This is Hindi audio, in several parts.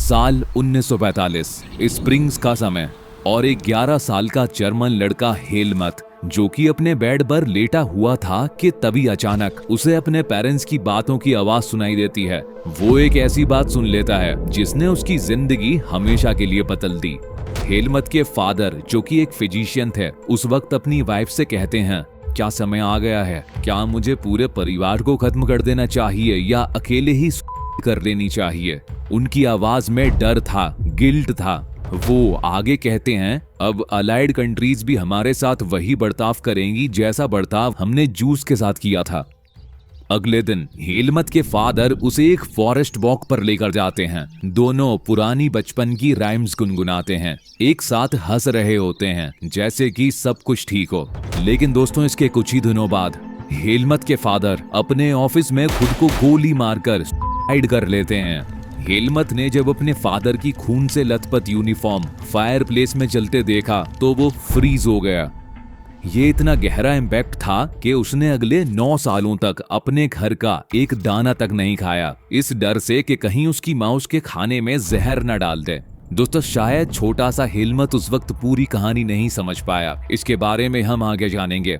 साल 1945, स्प्रिंग्स का समय, और एक 11 साल का जर्मन लड़का हेलमत जो कि अपने बेड पर लेटा हुआ था कि तभी अचानक उसे अपने पेरेंट्स की बातों की आवाज सुनाई देती है। वो एक ऐसी बात सुन लेता है जिसने उसकी जिंदगी हमेशा के लिए बदल दी। हेलमत के फादर जो कि एक फिजिशियन थे, उस वक्त अपनी वाइफ से कहते हैं, क्या समय आ गया है? क्या मुझे पूरे परिवार को खत्म कर देना चाहिए या अकेले ही कर लेनी चाहिए? उनकी आवाज में डर था, गिल्ट था। वो आगे कहते हैं, अब अलाइड कंट्रीज भी हमारे साथ वही बर्ताव करेंगी जैसा बर्ताव हमने जूस के साथ किया था। अगले दिन हेलमत के फादर उसे एक फॉरेस्ट वॉक पर लेकर जाते हैं। दोनों पुरानी बचपन की राइम्स गुनगुनाते हैं, एक साथ हंस रहे होते हैं जैसे कि सब कुछ ठीक हो। लेकिन दोस्तों, इसके कुछ ही दिनों बाद हेलमत के फादर अपने ऑफिस में खुद को गोली मारकर सुसाइड कर लेते हैं। हेलमत ने जब अपने फादर की खून से लथपथ यूनिफॉर्म फायर प्लेस में चलते देखा तो वो फ्रीज हो गया। ये इतना गहरा इम्पैक्ट था कि उसने अगले 9 सालों तक अपने घर का एक दाना तक नहीं खाया, इस डर से कि कहीं उसकी माँ उसके खाने में जहर न डाल दे। दोस्तों, शायद छोटा सा हेलमत उस वक्त पूरी कहानी नहीं समझ पाया। इसके बारे में हम आगे जानेंगे।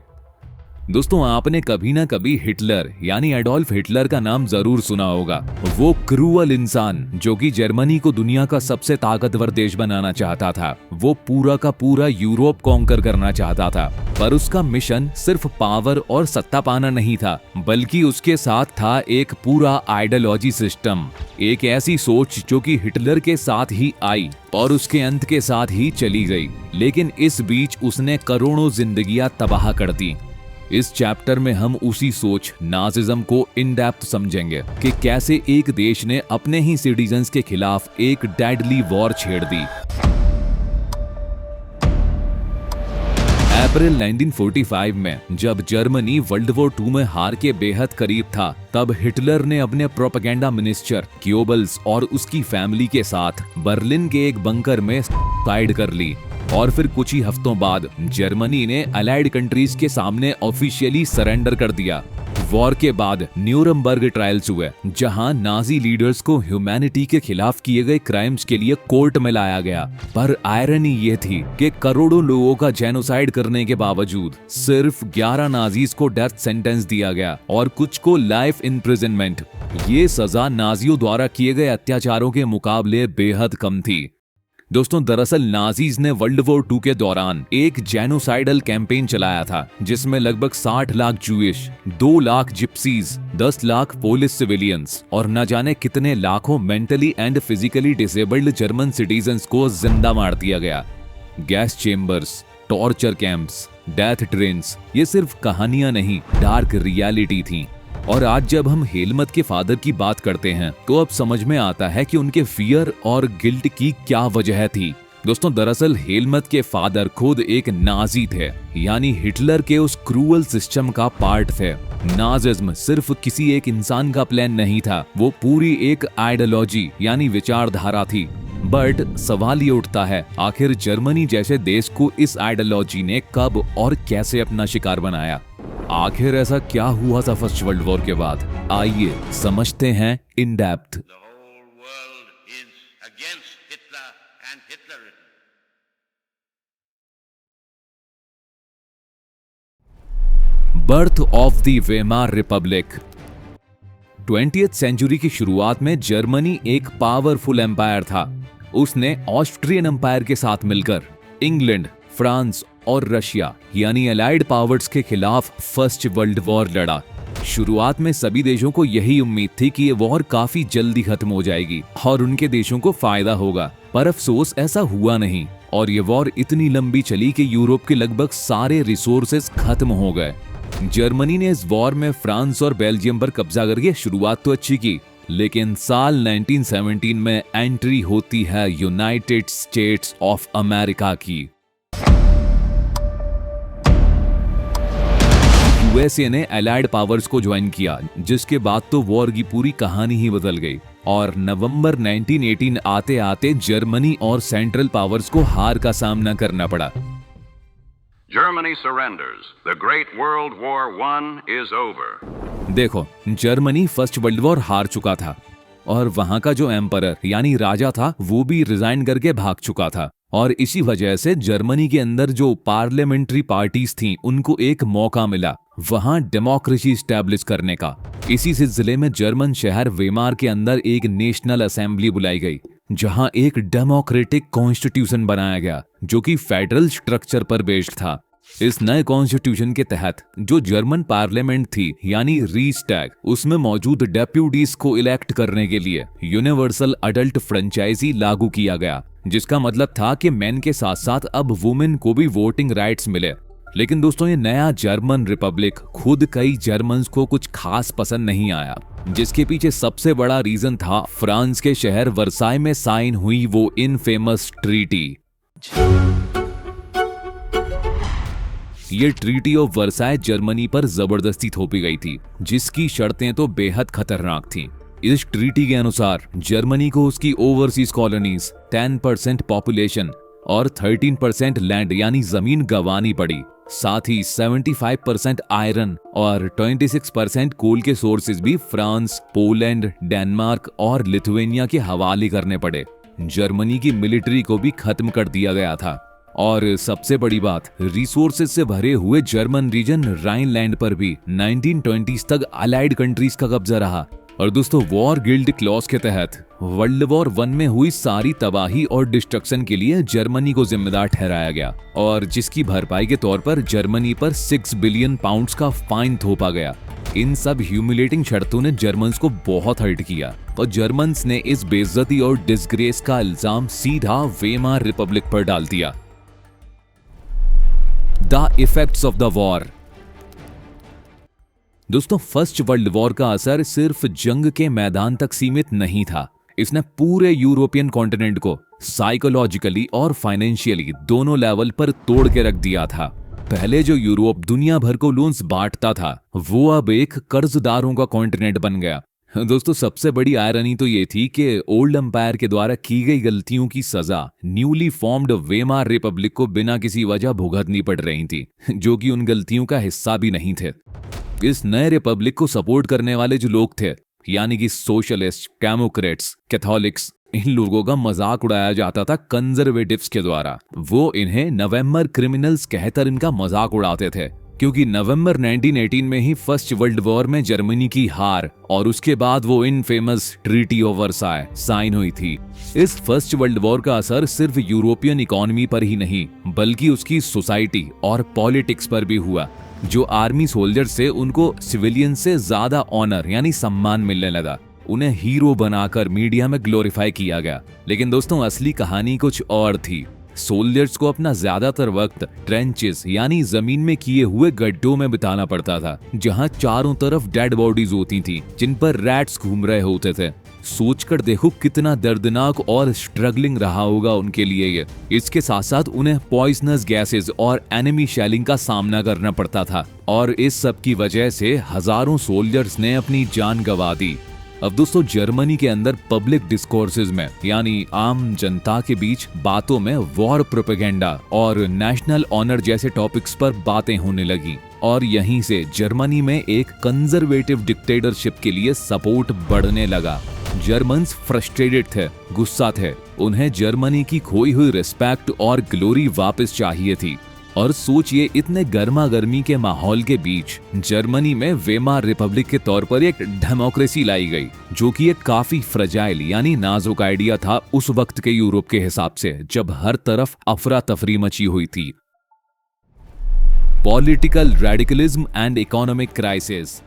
दोस्तों, आपने कभी ना कभी हिटलर यानी एडोल्फ हिटलर का नाम जरूर सुना होगा। वो क्रूअल इंसान जो कि जर्मनी को दुनिया का सबसे ताकतवर देश बनाना चाहता था। वो पूरा का पूरा यूरोप कॉन्कर करना चाहता था, पर उसका मिशन सिर्फ पावर और सत्ता पाना नहीं था, बल्कि उसके साथ था एक पूरा आइडियोलॉजी सिस्टम, एक ऐसी सोच जो कि हिटलर के साथ ही आई और उसके अंत के साथ ही चली गई। लेकिन इस बीच उसने करोड़ों जिंदगियां तबाह कर दी। इस चैप्टर में हम उसी सोच नाजिज्म को इन डेप्थ समझेंगे कि कैसे एक देश ने अपने ही सिटीजन्स के खिलाफ एक डेडली वॉर छेड़ दी। अप्रैल 1945 में जब जर्मनी वर्ल्ड वॉर 2 में हार के बेहद करीब था, तब हिटलर ने अपने प्रोपेगेंडा मिनिस्टर गोएबल्स और उसकी फैमिली के साथ बर्लिन के एक बंकर में सुसाइड कर ली। और फिर कुछ ही हफ्तों बाद जर्मनी ने अलाइड कंट्रीज के सामने ऑफिशियली सरेंडर कर दिया। वॉर के बाद न्यूरमबर्ग ट्रायल्स हुए, जहां नाजी लीडर्स को ह्यूमैनिटी के खिलाफ किए गए क्राइम्स के लिए कोर्ट में लाया गया। पर आयरनी ये थी कि करोड़ों लोगों का जेनोसाइड करने के बावजूद सिर्फ 11 नाजीज को डेथ सेंटेंस दिया गया और कुछ को लाइफ इम्प्रिजनमेंट। ये सजा नाजियों द्वारा किए गए अत्याचारों के मुकाबले बेहद कम थी। दोस्तों, दरअसल नाजीज ने वर्ल्ड वॉर 2 के दौरान एक जेनोसाइडल कैंपेन चलाया था, जिसमें लगभग 60 lakh Jewish, 2 lakh gypsies, 10 lakh Polish civilians और न जाने कितने लाखों mentally and physically disabled German citizens को जिंदा मार दिया गया। Gas chambers, torture camps, death trains, ये सिर्फ कहानियां नहीं, डार्क रियलिटी थी। और आज जब हम हेलमत के फादर की बात करते हैं तो अब समझ में आता है कि उनके फियर और गिल्ट की क्या वजह थी। दोस्तों, दरअसल हेलमत के फादर खुद एक नाजी थे, यानी हिटलर के उस क्रूअल सिस्टम का पार्ट थे। नाजिज्म सिर्फ किसी एक इंसान का प्लान नहीं था, वो पूरी एक आइडियोलॉजी यानी विचारधारा थी। बट सवाल ये उठता है, आखिर जर्मनी जैसे देश को इस आइडियोलॉजी ने कब और कैसे अपना शिकार बनाया? आखिर ऐसा क्या हुआ था फर्स्ट वर्ल्ड वॉर के बाद? आइए समझते हैं in depth. Birth of the Weimar republic. 20th century की शुरुआत में जर्मनी एक पावरफुल एम्पायर था। उसने ऑस्ट्रियन एम्पायर के साथ मिलकर इंग्लैंड, फ्रांस और रशिया यानी अलाइड पावर्स के खिलाफ फर्स्ट वर्ल्ड वॉर लड़ा। शुरुआत में सभी देशों को यही उम्मीद थी कि ये वॉर काफी जल्दी खत्म हो जाएगी और उनके देशों को फायदा होगा, पर अफसोस ऐसा हुआ नहीं और ये वॉर इतनी लंबी चली कि यूरोप के लगभग सारे रिसोर्सेज खत्म हो गए। जर्मनी ने इस वॉर में फ्रांस और बेल्जियम पर कब्जा करके शुरुआत तो अच्छी की, लेकिन साल 1917 में एंट्री होती है यूनाइटेड स्टेट्स ऑफ अमेरिका की। यूएसए ने अलाइड पावर्स को ज्वाइन किया, जिसके बाद तो वॉर की पूरी कहानी ही बदल गई और नवंबर 1918 आते आते जर्मनी और सेंट्रल पावर्स को हार का सामना करना पड़ा। Germany surrenders. The Great World War I is over. देखो, जर्मनी फर्स्ट वर्ल्ड वॉर हार चुका था, और वहां का जो एम्परर यानी राजा था वो भी रिजाइन करके भाग चुका था। और इसी वजह से जर्मनी के अंदर जो पार्लियामेंट्री पार्टीज थीं उनको एक मौका मिला वहां डेमोक्रेसी स्टैब्लिश करने का। इसी सिलसिले में जर्मन शहर वेमार के अंदर एक नेशनल असेंबली बुलाई गई जहां एक डेमोक्रेटिक कॉन्स्टिट्यूशन बनाया गया जो कि फेडरल स्ट्रक्चर पर बेस्ड था। इस नए कॉन्स्टिट्यूशन के तहत जो जर्मन पार्लियामेंट थी यानी रीस्टैग, उसमें मौजूद डेप्यूटीज को इलेक्ट करने के लिए यूनिवर्सल अडल्ट फ्रेंचाइजी लागू किया गया, जिसका मतलब था कि मेन के साथ साथ अब वुमेन को भी वोटिंग राइट्स मिले। लेकिन दोस्तों ये नया जर्मन रिपब्लिक खुद कई जर्मन्स को कुछ खास पसंद नहीं आया, जिसके पीछे सबसे बड़ा रीजन था फ्रांस के शहर वर्साई में साइन हुई वो इनफेमस ट्रीटी। ये ट्रीटी ऑफ वर्साई जर्मनी पर जबरदस्ती थोपी गई थी, जिसकी शर्तें तो बेहद खतरनाक थीं। इस ट्रीटी के अनुसार जर्मनी को उसकी ओवरसीज कॉलोनीज, 10% पॉपुलेशन और 13% लैंड यानी जमीन गंवानी पड़ी। साथ ही 75% आयरन और 26% कोल के सोर्सेज भी फ्रांस, पोलैंड, डेनमार्क और लिथुआनिया के हवाले करने पड़े। जर्मनी की मिलिट्री को भी खत्म कर दिया गया था। और सबसे बड़ी बात, रिसोर्सेज से भरे हुए जर्मन रीजन राइनलैंड पर भी 1920s तक अलाइड कंट्रीज का कब्जा रहा। और दोस्तों वॉर गिल्ड क्लॉज के तहत वर्ल्ड वॉर 1 में हुई सारी तबाही और डिस्ट्रक्शन के लिए जर्मनी को जिम्मेदार ठहराया गया और जिसकी भरपाई के तौर पर जर्मनी पर 6 बिलियन पाउंड्स का फाइन थोपा गया। इन सब ह्यूमिलेटिंग शर्तों ने जर्मन्स को बहुत हर्ट किया और जर्मन्स ने इस बेइज्जती और डिसग्रेस का इल्जाम सीधा वेमार रिपब्लिक पर डाल दिया। The effects of the war. दोस्तों फर्स्ट वर्ल्ड वॉर का असर सिर्फ जंग के मैदान तक सीमित नहीं था, इसने पूरे यूरोपियन कॉन्टिनेंट को साइकोलॉजिकली और फाइनेंशियली दोनों लेवल पर तोड़ के रख दिया था। पहले जो यूरोप दुनिया भर को लोन्स बांटता था वो अब एक कर्जदारों का कॉन्टिनेंट बन गया। दोस्तों सबसे बड़ी आयरनी तो ये थी कि ओल्ड एम्पायर के द्वारा की गई गलतियों की सजा न्यूली फॉर्म्ड वेमार रिपब्लिक को बिना किसी वजह भुगतनी पड़ रही थी, जो कि उन गलतियों का हिस्सा भी नहीं थे। इस नए रिपब्लिक को सपोर्ट करने वाले जो लोग थे यानी कि सोशलिस्ट, डेमोक्रेट्स, कैथोलिक्स, इन लोगों का मजाक उड़ाया जाता था कंजर्वेटिव्स के द्वारा। वो इन्हें नवंबर क्रिमिनल्स कहकर इनका मजाक उड़ाते थे, क्योंकि नवंबर 1918 में ही फर्स्ट वर्ल्ड वॉर में जर्मनी की हार और उसके बाद वो infamous treaty of Versailles sign हुई थी। इस फर्स्ट वर्ल्ड वॉर का असर सिर्फ यूरोपियन इकोनॉमी पर ही नहीं बल्कि उसकी सोसाइटी और पॉलिटिक्स पर भी हुआ। जो आर्मी सोल्जर से उनको सिविलियन से ज्यादा ऑनर यानी सम्मान मिलने लगा, उन्हें हीरो बनाकर मीडिया में ग्लोरीफाई किया गया। लेकिन दोस्तों असली कहानी कुछ और थी। सोल्जर्स को अपना ज्यादातर वक्त ट्रेंचेस यानी जमीन में किए हुए गड्ढों में बिताना पड़ता था, जहां चारों तरफ डेड बॉडीज होती थी जिन पर रैट्स घूम रहे होते थे। सोचकर देखो कितना दर्दनाक और स्ट्रगलिंग रहा होगा उनके लिए ये। इसके साथ साथ उन्हें पॉइजनस गैसेस और एनिमी शेलिंग का सामना करना पड़ता था और इस सब की वजह से हजारों सोल्जर्स ने अपनी जान गंवा दी। अब दोस्तों जर्मनी के अंदर पब्लिक डिस्कोर्सेज में यानी आम जनता के बीच बातों में वॉर प्रोपेगेंडा और नेशनल ऑनर जैसे टॉपिक्स पर बातें होने लगी और यहीं से जर्मनी में एक कंजर्वेटिव डिक्टेटरशिप के लिए सपोर्ट बढ़ने लगा। जर्मन्स फ्रस्ट्रेटेड थे, गुस्सा थे, उन्हें जर्मनी की खोई हुई रिस्पेक्ट और ग्लोरी वापस चाहिए थी। और सोचिए इतने गर्मा गर्मी के माहौल के बीच जर्मनी में वेमार रिपब्लिक के तौर पर एक डेमोक्रेसी लाई गई, जो कि एक काफी फ्रजाइल यानी नाजुक आइडिया था उस वक्त के यूरोप के हिसाब से, जब हर तरफ अफरा तफरी मची हुई थी। Political radicalism and economic crisis.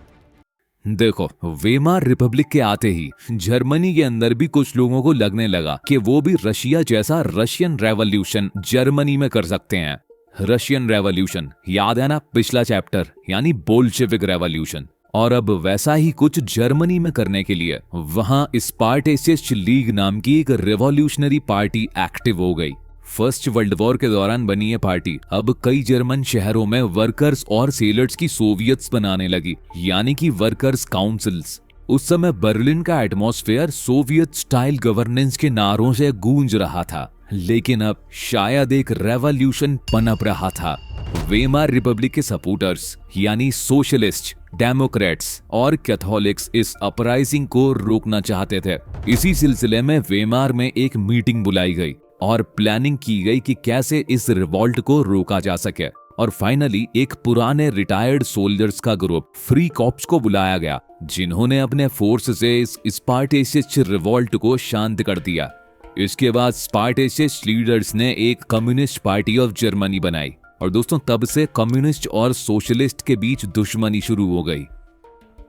देखो वेमार रिपब्लिक के आते ही जर्मनी के अंदर भी कुछ लोगों को लगने लगा कि वो भी रशिया जैसा रशियन रेवोल्यूशन जर्मनी में कर सकते हैं। रशियन रेवोल्यूशन याद है ना, पिछला चैप्टर यानी बोल्शेविक रेवोल्यूशन। और अब वैसा ही कुछ जर्मनी में करने के लिए वहां स्पार्टेसिस्ट लीग नाम की एक रेवोल्यूशनरी पार्टी एक्टिव हो गई। फर्स्ट वर्ल्ड वॉर के दौरान बनी ये पार्टी अब कई जर्मन शहरों में वर्कर्स और सेलर्स की सोवियट्स बनाने लगी, यानी कि वर्कर्स काउंसिल्स। उस समय बर्लिन का एटमॉस्फेयर सोवियत स्टाइल गवर्नेंस के नारों से गूंज रहा था, लेकिन अब शायद एक रेवोल्यूशन पनप रहा था। वेमार रिपब्लिक के सपोर्टर्स यानी सोशलिस्ट, डेमोक्रेट्स और कैथोलिक्स इस अपराइजिंग को रोकना चाहते थे। इसी सिलसिले में वेमार में एक मीटिंग बुलाई गई और प्लानिंग की गई कि कैसे इस रिवॉल्ट को रोका जा सके। और फाइनली एक पुराने रिटायर्ड सोल्जर्स का ग्रुप फ्री कॉप्स को बुलाया गया, जिन्होंने अपने फोर्स से इस स्पार्टेसिस्ट रिवॉल्ट को शांत कर दिया। इसके बाद स्पार्टेसिस्ट लीडर्स ने एक कम्युनिस्ट पार्टी ऑफ जर्मनी बनाई और दोस्तों तब से कम्युनिस्ट और सोशलिस्ट के बीच दुश्मनी शुरू हो गई।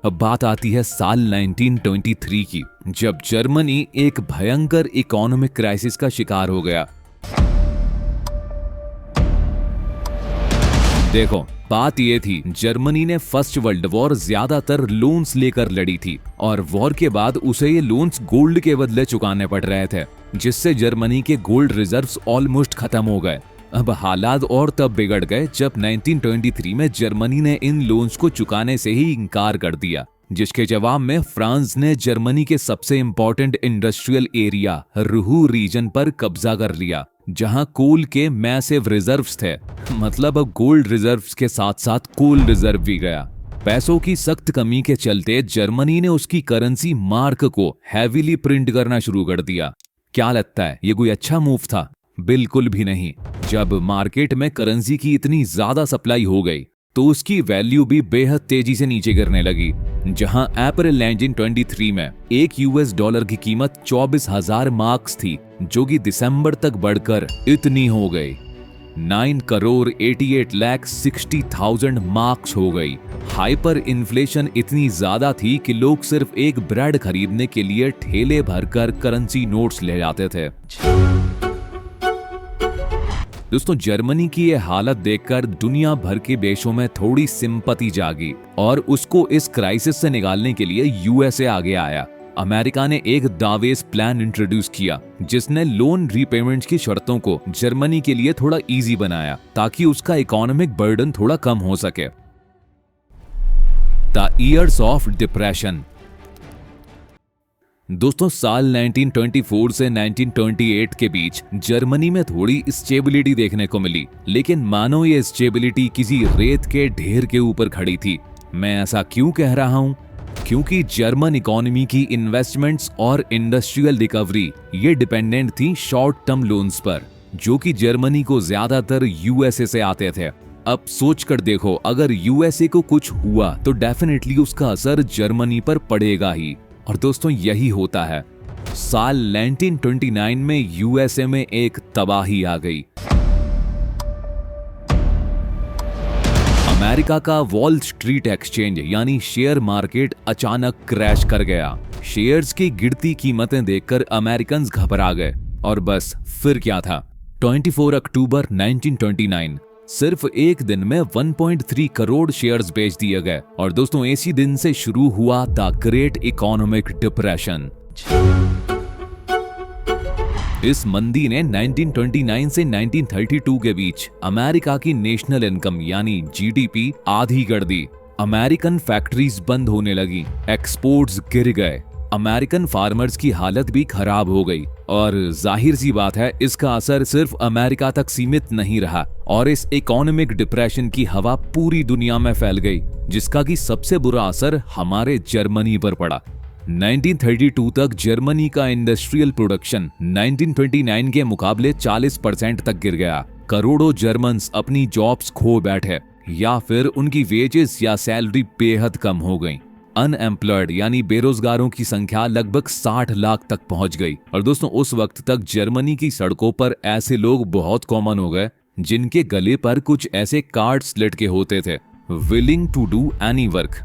अब बात आती है साल 1923 की, जब जर्मनी एक भयंकर इकोनॉमिक क्राइसिस का शिकार हो गया। देखो, बात ये थी, जर्मनी ने फर्स्ट वर्ल्ड वॉर ज्यादातर लोन्स लेकर लड़ी थी और वॉर के बाद उसे ये लोन्स गोल्ड के बदले चुकाने पड़ रहे थे, जिससे जर्मनी के गोल्ड रिजर्व्स ऑलमोस्ट खत्म हो गए। अब हालात और तब बिगड़ गए जब 1923 में जर्मनी ने इन लोन्स को चुकाने से ही इनकार कर दिया, जिसके जवाब में फ्रांस ने जर्मनी के सबसे इंपॉर्टेंट इंडस्ट्रियल एरिया रुहू रीजन पर कब्जा कर लिया, जहां कोल के मैसिव रिजर्व्स थे। मतलब अब गोल्ड रिजर्व्स के साथ साथ कोल रिजर्व भी गया। पैसों की सख्त कमी के चलते जर्मनी ने उसकी करेंसी मार्क को हैवीली प्रिंट करना शुरू कर दिया। क्या लगता है, ये कोई अच्छा मूव था? बिल्कुल भी नहीं। जब मार्केट में करेंसी की इतनी ज्यादा सप्लाई हो गई तो उसकी वैल्यू भी बेहद तेजी से नीचे गिरने लगी। जहां अप्रैल 1923 में एक यूएस डॉलर की कीमत 24,000 मार्क्स थी, जो कि दिसंबर तक बढ़कर इतनी हो गई 9,88,60,000 मार्क्स हो गई। हाइपर इन्फ्लेशन इतनी ज्यादा थी कि लोग सिर्फ एक ब्रेड खरीदने के लिए ठेले भरकर करेंसी नोट्स ले जाते थे। दोस्तों, जर्मनी की ये हालत देखकर दुनिया भर के देशों में थोड़ी सिंपैथी जागी और उसको इस क्राइसिस से निकालने के लिए यूएसए आगे आया। अमेरिका ने एक दावेस प्लान इंट्रोड्यूस किया, जिसने लोन रीपेमेंट्स की शर्तों को जर्मनी के लिए थोड़ा इजी बनाया ताकि उसका इकोनॉमिक बर्डन थोड़ा कम हो सके। The years of depression. दोस्तों, साल 1924 से 1928 के बीच जर्मनी में थोड़ी स्टेबिलिटी देखने को मिली, लेकिन मानो ये स्टेबिलिटी किसी रेत के ढेर के ऊपर खड़ी थी। मैं ऐसा क्यों कह रहा हूं? क्योंकि जर्मन इकोनॉमी की इन्वेस्टमेंट्स और इंडस्ट्रियल रिकवरी ये डिपेंडेंट थी शॉर्ट टर्म लोन्स पर, जो कि जर्मनी को ज्यादातर यूएसए से आते थे। अब सोच कर देखो, अगर यूएसए को कुछ हुआ तो डेफिनेटली उसका असर जर्मनी पर पड़ेगा ही। और दोस्तों, यही होता है। साल 1929 में यूएसए में एक तबाही आ गई। अमेरिका का वॉल स्ट्रीट एक्सचेंज यानी शेयर मार्केट अचानक क्रैश कर गया। शेयर्स की गिरती कीमतें देखकर अमेरिकन घबरा गए और बस फिर क्या था। 24 अक्टूबर 1929 सिर्फ एक दिन में 1.3 करोड़ शेयर्स बेच दिए गए और दोस्तों इसी दिन से शुरू हुआ द ग्रेट इकोनॉमिक डिप्रेशन। इस मंदी ने 1929 से 1932 के बीच अमेरिका की नेशनल इनकम यानी जीडीपी आधी कर दी। अमेरिकन फैक्ट्रीज बंद होने लगी, एक्सपोर्ट्स गिर गए, अमेरिकन फार्मर्स की हालत भी खराब हो गई और जाहिर सी बात है इसका असर सिर्फ अमेरिका तक सीमित नहीं रहा और इस इकोनॉमिक डिप्रेशन की हवा पूरी दुनिया में फैल गई, जिसका कि सबसे बुरा असर हमारे जर्मनी पर पड़ा। 1932 तक जर्मनी का इंडस्ट्रियल प्रोडक्शन 1929 के मुकाबले 40% तक गिर गया। करोड़ों जर्मन्स अपनी जॉब्स खो बैठे या फिर उनकी वेजेस या सैलरी बेहद कम हो गई। अनएम्प्लॉयड यानी बेरोजगारों की संख्या लगभग 60 लाख तक पहुंच गई। और दोस्तों उस वक्त तक जर्मनी की सड़कों पर ऐसे लोग बहुत कॉमन हो गए जिनके गले पर कुछ ऐसे कार्ड्स लटके होते थे, willing to do any work.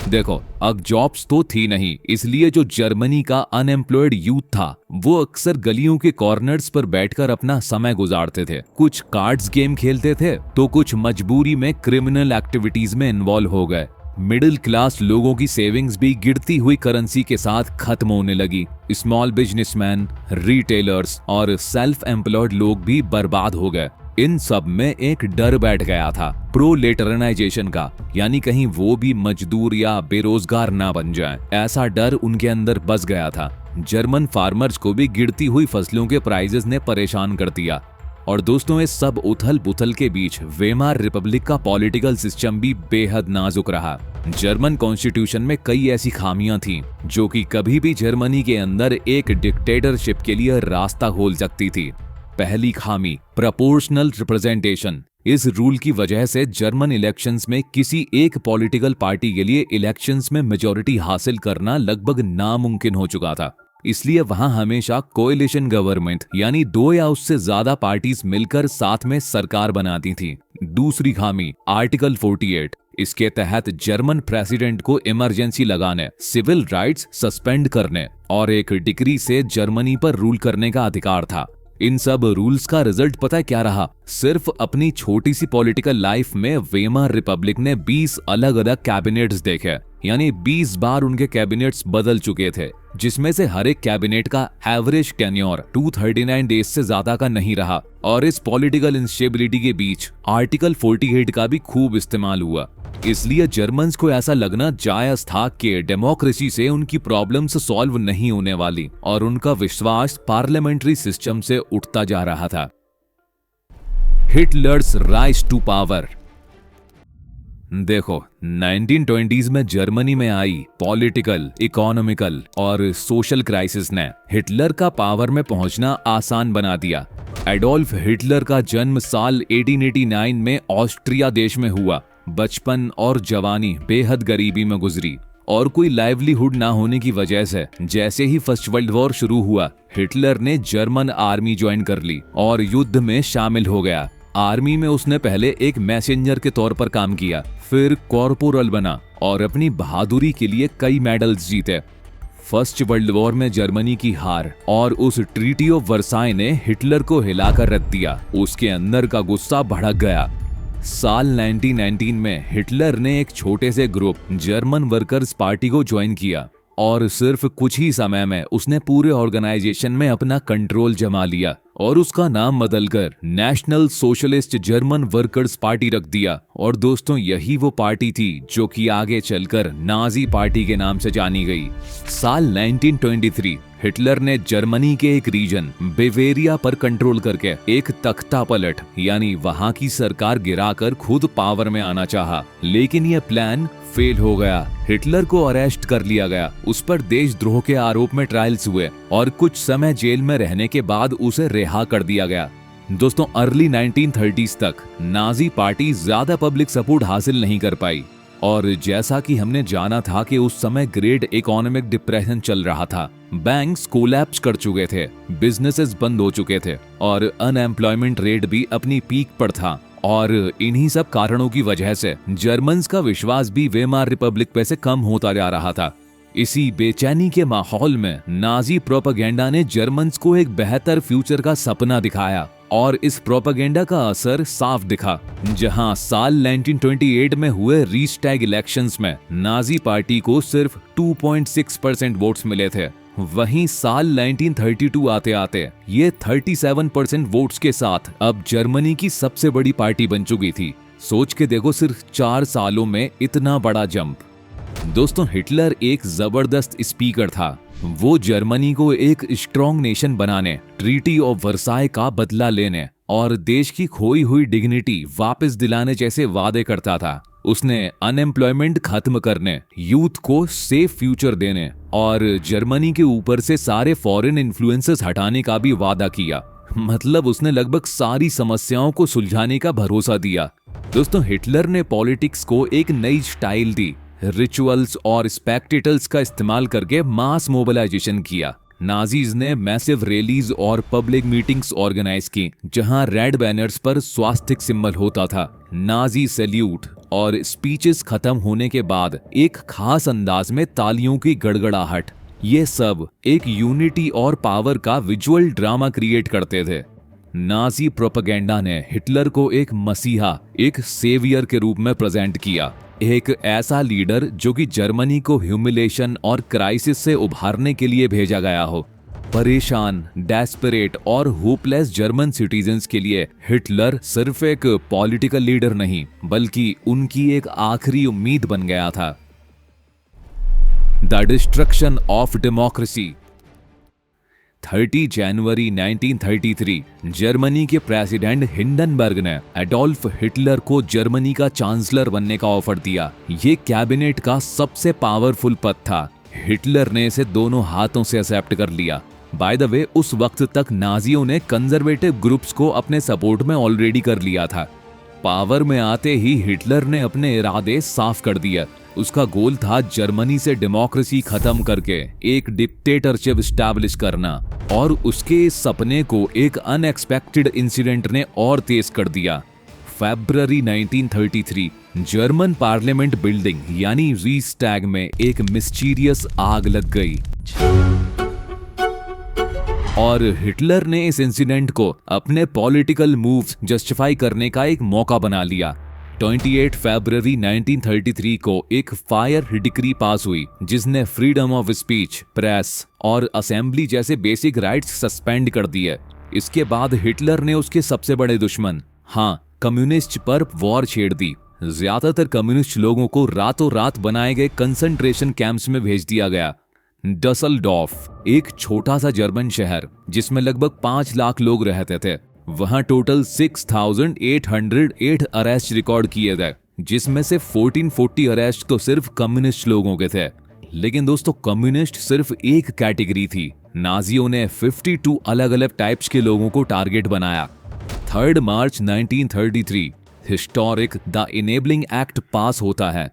देखो, अब जॉब्स तो थी नहीं, इसलिए जो जर्मनी का अनएम्प्लॉयड यूथ था वो अक्सर गलियों के कॉर्नर्स पर बैठकर अपना समय गुजारते थे। कुछ कार्ड्स गेम खेलते थे तो कुछ मजबूरी में क्रिमिनल एक्टिविटीज में इन्वॉल्व हो गए। मिडिल क्लास लोगों की सेविंग्स भी गिरती हुई करेंसी के साथ खत्म होने लगी। स्मॉल बिजनेसमैन, रिटेलर्स और सेल्फ एम्प्लॉयड लोग भी बर्बाद हो गए। इन सब में एक डर बैठ गया था प्रोलेटराइजेशन का, यानी कहीं वो भी मजदूर या बेरोजगार ना बन जाएं। ऐसा डर उनके अंदर बस गया था। जर्मन फार्मर्स को भी गिरती हुई फसलों के प्राइसेस ने परेशान कर दिया। और दोस्तों, इस सब उथल पुथल के बीच वेमार रिपब्लिक का पॉलिटिकल सिस्टम भी बेहद नाजुक रहा। जर्मन कॉन्स्टिट्यूशन में कई ऐसी खामियां थीं जो कि कभी भी जर्मनी के अंदर एक डिक्टेटरशिप के लिए रास्ता खोल सकती थी। पहली खामी, प्रोपोर्शनल रिप्रेजेंटेशन। इस रूल की वजह से जर्मन इलेक्शंस में किसी एक पॉलिटिकल पार्टी के लिए इलेक्शंस में मेजॉरिटी हासिल करना लगभग नामुमकिन हो चुका था। इसलिए वहां हमेशा कोएलिशन गवर्नमेंट यानी 2 या उससे ज्यादा पार्टीज मिलकर साथ में सरकार बनाती थी। दूसरी खामी, आर्टिकल 48। इसके तहत जर्मन प्रेसिडेंट को इमरजेंसी लगाने, सिविल राइट्स सस्पेंड करने और एक डिक्री से जर्मनी पर रूल करने का अधिकार था। इन सब रूल्स का रिजल्ट पता है क्या रहा? सिर्फ अपनी छोटी सी पॉलिटिकल लाइफ में वेमार रिपब्लिक ने 20 अलग अलग कैबिनेट्स देखे, यानी 20 बार उनके कैबिनेट्स बदल चुके थे, जिसमें से हर एक कैबिनेट का एवरेज टेन्योर 239 डेज से ज्यादा का नहीं रहा। और इस पॉलिटिकल इंस्टेबिलिटी के बीच आर्टिकल 48 का भी खूब इस्तेमाल हुआ। इसलिए जर्मन्स को ऐसा लगना जायज था कि डेमोक्रेसी से उनकी प्रॉब्लम्स सॉल्व नहीं होने वाली और उनका विश्वास पार्लियामेंट्री सिस्टम से उठता जा रहा था। Hitler's rise to power. देखो, 1920s में जर्मनी में आई पॉलिटिकल, इकोनॉमिकल और सोशल क्राइसिस ने हिटलर का पावर में पहुंचना आसान बना दिया। एडोल्फ हिटलर का जन्म साल 1889 में ऑस्ट्रिया देश में हुआ। बचपन और जवानी बेहद गरीबी में गुजरी और कोई लाइवलीहुड ना होने की वजह से जैसे ही फर्स्ट वर्ल्ड वॉर शुरू हुआ, हिटलर ने जर्मन आर्मी ज्वाइन कर ली और युद्ध में शामिल हो गया। आर्मी में उसने पहले एक मैसेंजर के तौर पर काम किया, फिर कॉर्पोरल बना और अपनी बहादुरी के लिए कई मेडल्स जीते। फर्स्ट वर्ल्ड वॉर में जर्मनी की हार और उस ट्रीटी ऑफ वर्साई ने हिटलर को हिलाकर रख दिया। उसके अंदर का गुस्सा भड़क गया। साल 1919 में हिटलर ने एक छोटे से ग्रुप जर्मन वर्कर्स पार्टी को ज्वाइन किया और सिर्फ कुछ ही समय में उसने पूरे ऑर्गेनाइजेशन में अपना कंट्रोल जमा लिया और उसका नाम बदलकर national socialist German workers party रख दिया। और दोस्तों, यही वो पार्टी थी जो कि आगे चलकर नाजी पार्टी के नाम से जानी गई। साल 1923 हिटलर ने जर्मनी के एक रीजन बेवेरिया पर कंट्रोल करके एक तख्ता पलट यानी वहां की सरकार गिराकर खुद पावर में आना चाहा, लेकिन यह प्लान फेल हो गया। हिटलर को अरेस्ट कर लिया गया, उस पर देशद्रोह के आरोप में ट्रायल्स हुए और कुछ समय जेल में रहने के बाद उसे रिहा कर दिया गया। दोस्तों, अर्ली 1930s तक नाजी पार्टी ज्यादा पब्लिक सपोर्ट हासिल नहीं कर पाई और जैसा कि हमने जाना था कि उस समय ग्रेट इकोनॉमिक डिप्रेशन चल रहा था, बैंक्स कोलैप्स कर चुके थे, बिजनेसेस बंद हो चुके थे और अनएम्प्लॉयमेंट रेट भी अपनी पीक पर था। और इन्हीं सब कारणों की वजह से जर्मन्स का विश्वास भी वेमार रिपब्लिक पे से कम होता जा रहा था। इसी बेचैनी के माहौल में नाजी प्रोपेगेंडा ने जर्मन्स को एक बेहतर फ्यूचर का सपना दिखाया और इस प्रोपेगेंडा का असर साफ दिखा। जहां साल 1928 में हुए रीस्टैग इलेक्शंस में नाजी पार्टी को सिर्फ 2.6% वोट्स मिले थे, वहीं साल 1932 आते आते ये 37% वोट्स के साथ अब जर्मनी की सबसे बड़ी पार्टी बन चुकी थी। सोच के देखो, सिर्फ 4 सालों में इतना बड़ा जंप। दोस्तों, हिटलर एक जबरदस्त स्पीकर था। वो जर्मनी को एक स्ट्रॉन्ग नेशन बनाने, ट्रीटी ऑफ वर्साई का बदला लेने और देश की खोई हुई डिग्निटी वापस दिलाने जैसे वादे करता था। उसने अनएम्प्लॉयमेंट खत्म करने, यूथ को सेफ फ्यूचर देने और जर्मनी के ऊपर से सारे फॉरेन इन्फ्लुएंसेस हटाने का भी वादा किया। मतलब उसने लगभग सारी समस्याओं को सुलझाने का भरोसा दिया। दोस्तों, हिटलर ने पॉलिटिक्स को एक नई स्टाइल दी। रिचुअल्स और स्पेक्टेकल्स का इस्तेमाल करके मास मोबिलाइजेशन किया। नाजीज ने मैसिव रैलीज और पब्लिक मीटिंग्स ऑर्गेनाइज की, जहां रेड बैनर्स पर स्वास्तिक सिंबल होता था। नाजी सैल्यूट और स्पीचेस खत्म होने के बाद एक खास अंदाज में तालियों की गड़गड़ाहट, ये सब एक यूनिटी और पावर का विजुअल ड्रामा क्रिएट करते थे। नाजी प्रोपेगेंडा ने हिटलर को एक मसीहा, एक सेवियर के रूप में प्रेजेंट किया, एक ऐसा लीडर जो कि जर्मनी को ह्यूमिलेशन और क्राइसिस से उभारने के लिए भेजा गया हो। परेशान, डेस्परेट और होपलेस जर्मन सिटीजन्स के लिए हिटलर सिर्फ एक पॉलिटिकल लीडर नहीं बल्कि उनकी एक आखिरी उम्मीद बन गया था। The destruction of democracy. 30 January 1933 Germany के प्रेसिडेंट हिंडनबर्ग ने एडोल्फ हिटलर को जर्मनी का चांसलर बनने का ऑफर दिया। ये कैबिनेट का सबसे पावरफुल पद था। हिटलर ने इसे दोनों हाथों से एक्सेप्ट कर लिया। बाय द वे, उस वक्त तक नाजियों ने कंजर्वेटिव ग्रुप्स को अपने सपोर्ट में ऑलरेडी कर लिया था। पावर में आते ही हिटलर ने अपने इरादे साफ कर दिया। उसका गोल था जर्मनी से डेमोक्रेसी खत्म करके एक डिक्टेटरशिप स्टैब्लिश करना, और उसके इस सपने को एक अनएक्सपेक्टेड इंसिडेंट ने और तेज कर दिया। फरवरी 1933 जर्मन पार्लियामेंट बिल्डिंग यानी रीस्टैग में एक मिस्टीरियस आग लग गई और हिटलर ने इस इंसिडेंट को अपने पॉलिटिकल मूव्स जस्टिफाई करने का एक मौका बना लिया। 28 फरवरी 1933 को एक फायर डिक्री पास हुई जिसने फ्रीडम ऑफ स्पीच, प्रेस और असेंबली जैसे बेसिक राइट्स सस्पेंड कर दिए। इसके बाद हिटलर ने उसके सबसे बड़े दुश्मन कम्युनिस्ट पर वॉर छेड़ दी। ज्यादातर कम्युनिस्ट लोगों को रातों रात बनाए गए कंसंट्रेशन कैंप्स में भेज दिया गया। डसलडॉर्फ, एक छोटा सा जर्मन शहर जिसमें लगभग 5 लाख लोग रहते थे, वहां टोटल 6,808 अरेस्ट रिकॉर्ड किए गए, जिसमें से 1440 अरेस्ट तो सिर्फ कम्युनिस्ट लोगों के थे। लेकिन दोस्तों, कम्युनिस्ट सिर्फ एक कैटेगरी थी। नाजियों ने 52 अलग अलग टाइप्स के लोगों को टारगेट बनाया। 3 मार्च 1933 हिस्टोरिक द इनेबलिंग एक्ट पास होता है।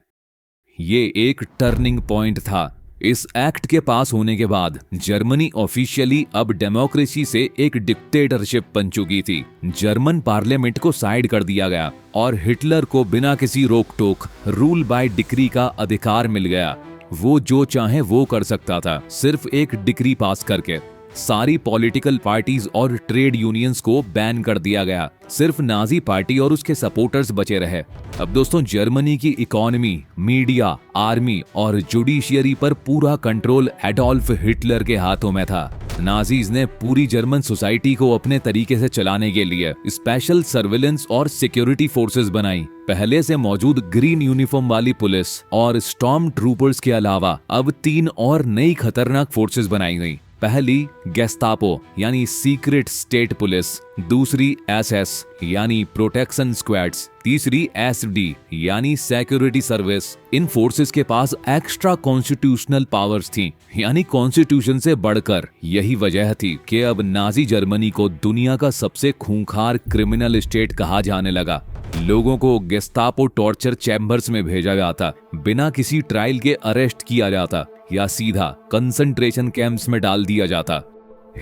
ये एक टर्निंग पॉइंट था। इस एक्ट के पास होने के बाद जर्मनी ऑफिशियली अब डेमोक्रेसी से एक डिक्टेटरशिप बन चुकी थी। जर्मन पार्लियामेंट को साइड कर दिया गया और हिटलर को बिना किसी रोक टोक रूल बाय डिक्री का अधिकार मिल गया। वो जो चाहे वो कर सकता था, सिर्फ एक डिक्री पास करके। सारी पॉलिटिकल पार्टीज और ट्रेड यूनियंस को बैन कर दिया गया। सिर्फ नाजी पार्टी और उसके सपोर्टर्स बचे रहे। अब दोस्तों, जर्मनी की इकोनॉमी, मीडिया, आर्मी और जुडिशियरी पर पूरा कंट्रोल एडोल्फ हिटलर के हाथों में था। नाजीज ने पूरी जर्मन सोसाइटी को अपने तरीके से चलाने के लिए स्पेशल सर्विलेंस और सिक्योरिटी फोर्सेस बनाई। पहले से मौजूद ग्रीन यूनिफॉर्म वाली पुलिस और स्टॉर्म ट्रूपर्स के अलावा अब 3 और नई खतरनाक फोर्सेस बनाई गई। पहली गेस्तापो यानी सीक्रेट स्टेट पुलिस, दूसरी एसएस यानी प्रोटेक्शन स्क्वाड्स, तीसरी एसडी यानी सिक्योरिटी सर्विस। इन फोर्सेस के पास एक्स्ट्रा कॉन्स्टिट्यूशनल पावर्स थी, यानी कॉन्स्टिट्यूशन से बढ़कर। यही वजह थी कि अब नाजी जर्मनी को दुनिया का सबसे खूंखार क्रिमिनल स्टेट कहा जाने लगा। लोगों को गेस्तापो टॉर्चर चैम्बर्स में भेजा जाता, बिना किसी ट्रायल के अरेस्ट किया जाता या सीधा कंसंट्रेशन कैंप्स में डाल दिया जाता।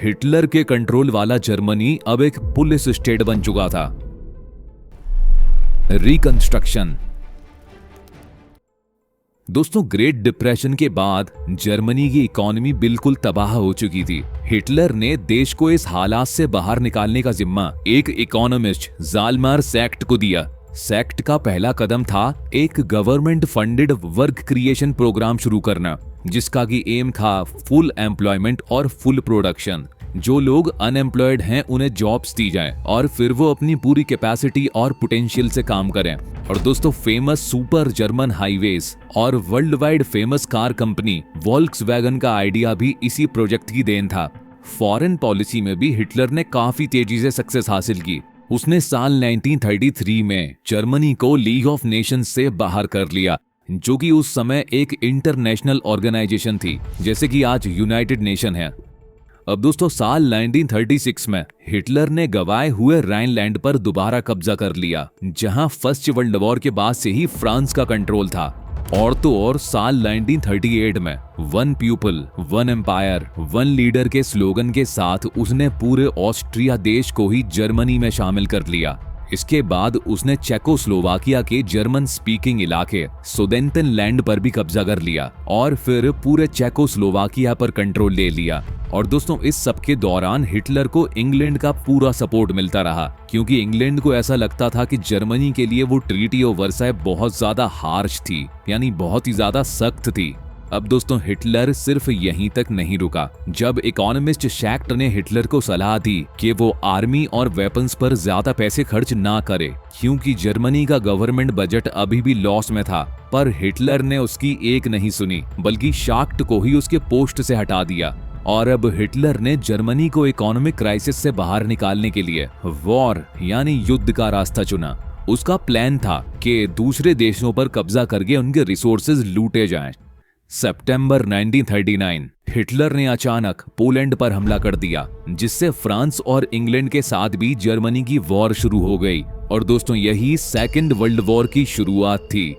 हिटलर के कंट्रोल वाला जर्मनी अब एक पुलिस स्टेट बन चुका था। रिकंस्ट्रक्शन। दोस्तों, ग्रेट डिप्रेशन के बाद जर्मनी की इकोनॉमी बिल्कुल तबाह हो चुकी थी। हिटलर ने देश को इस हालात से बाहर निकालने का जिम्मा एक इकोनॉमिस्ट जालमार सैक्ट को दिया। सैक्ट का पहला कदम था एक government funded work creation program शुरू करना, जिसका की एम था फुल एम्प्लॉयमेंट और फुल प्रोडक्शन। जो लोग अनएम्प्लॉयड हैं उन्हें जॉब्स दी जाए और फिर वो अपनी पूरी कैपेसिटी और पोटेंशियल से काम करें। और दोस्तों, फेमस सुपर जर्मन हाईवेज और world wide famous car company Volkswagen का आइडिया भी इसी प्रोजेक्ट की देन था। फॉरेन पॉलिसी में भी हिटलर ने काफी तेजी से सक्सेस हासिल की। उसने साल 1933 में जर्मनी को लीग ऑफ नेशंस से बाहर कर लिया, जो कि उस समय एक इंटरनेशनल ऑर्गेनाइजेशन थी, जैसे कि आज यूनाइटेड नेशन है। अब दोस्तों, साल 1936 में हिटलर ने गवाए हुए राइनलैंड पर दोबारा कब्जा कर लिया, जहां फर्स्ट वर्ल्ड वॉर के बाद से ही फ्रांस का कंट्रोल था। और तो और साल 1938 में one people one empire one leader के स्लोगन के साथ उसने पूरे ऑस्ट्रिया देश को ही जर्मनी में शामिल कर लिया। इसके बाद उसने चेकोस्लोवाकिया के जर्मन स्पीकिंग इलाके सुदेंटेनलैंड पर भी कब्जा कर लिया और फिर पूरे चेकोस्लोवाकिया पर कंट्रोल ले लिया। और दोस्तों, इस सब के दौरान हिटलर को इंग्लैंड का पूरा सपोर्ट मिलता रहा, क्योंकि इंग्लैंड को ऐसा लगता था कि जर्मनी के लिए वो ट्रीटी ऑफ वर्साई बहुत ज्यादा हार्श थी, यानी बहुत ही ज्यादा सख्त थी। अब दोस्तों हिटलर सिर्फ यहीं तक नहीं रुका। जब इकोनॉमिस्ट शैक्ट ने हिटलर को सलाह दी कि वो आर्मी और वेपन्स पर ज्यादा पैसे खर्च ना करे क्योंकि जर्मनी का गवर्नमेंट बजट अभी भी लॉस में था, पर हिटलर ने उसकी एक नहीं सुनी बल्कि शैक्ट को ही उसके पोस्ट से हटा दिया। और अब हिटलर ने जर्मनी को इकोनॉमिक क्राइसिस से बाहर निकालने के लिए वॉर यानी युद्ध का रास्ता चुना। उसका प्लान था कि दूसरे देशों पर कब्जा करके उनके रिसोर्सेज लूटे जाएं। सितंबर 1939 हिटलर ने अचानक पोलैंड पर हमला कर दिया, जिससे फ्रांस और इंग्लैंड के साथ भी जर्मनी की वॉर शुरू हो गई। और दोस्तों यही सेकेंड वर्ल्ड वॉर की शुरुआत थी।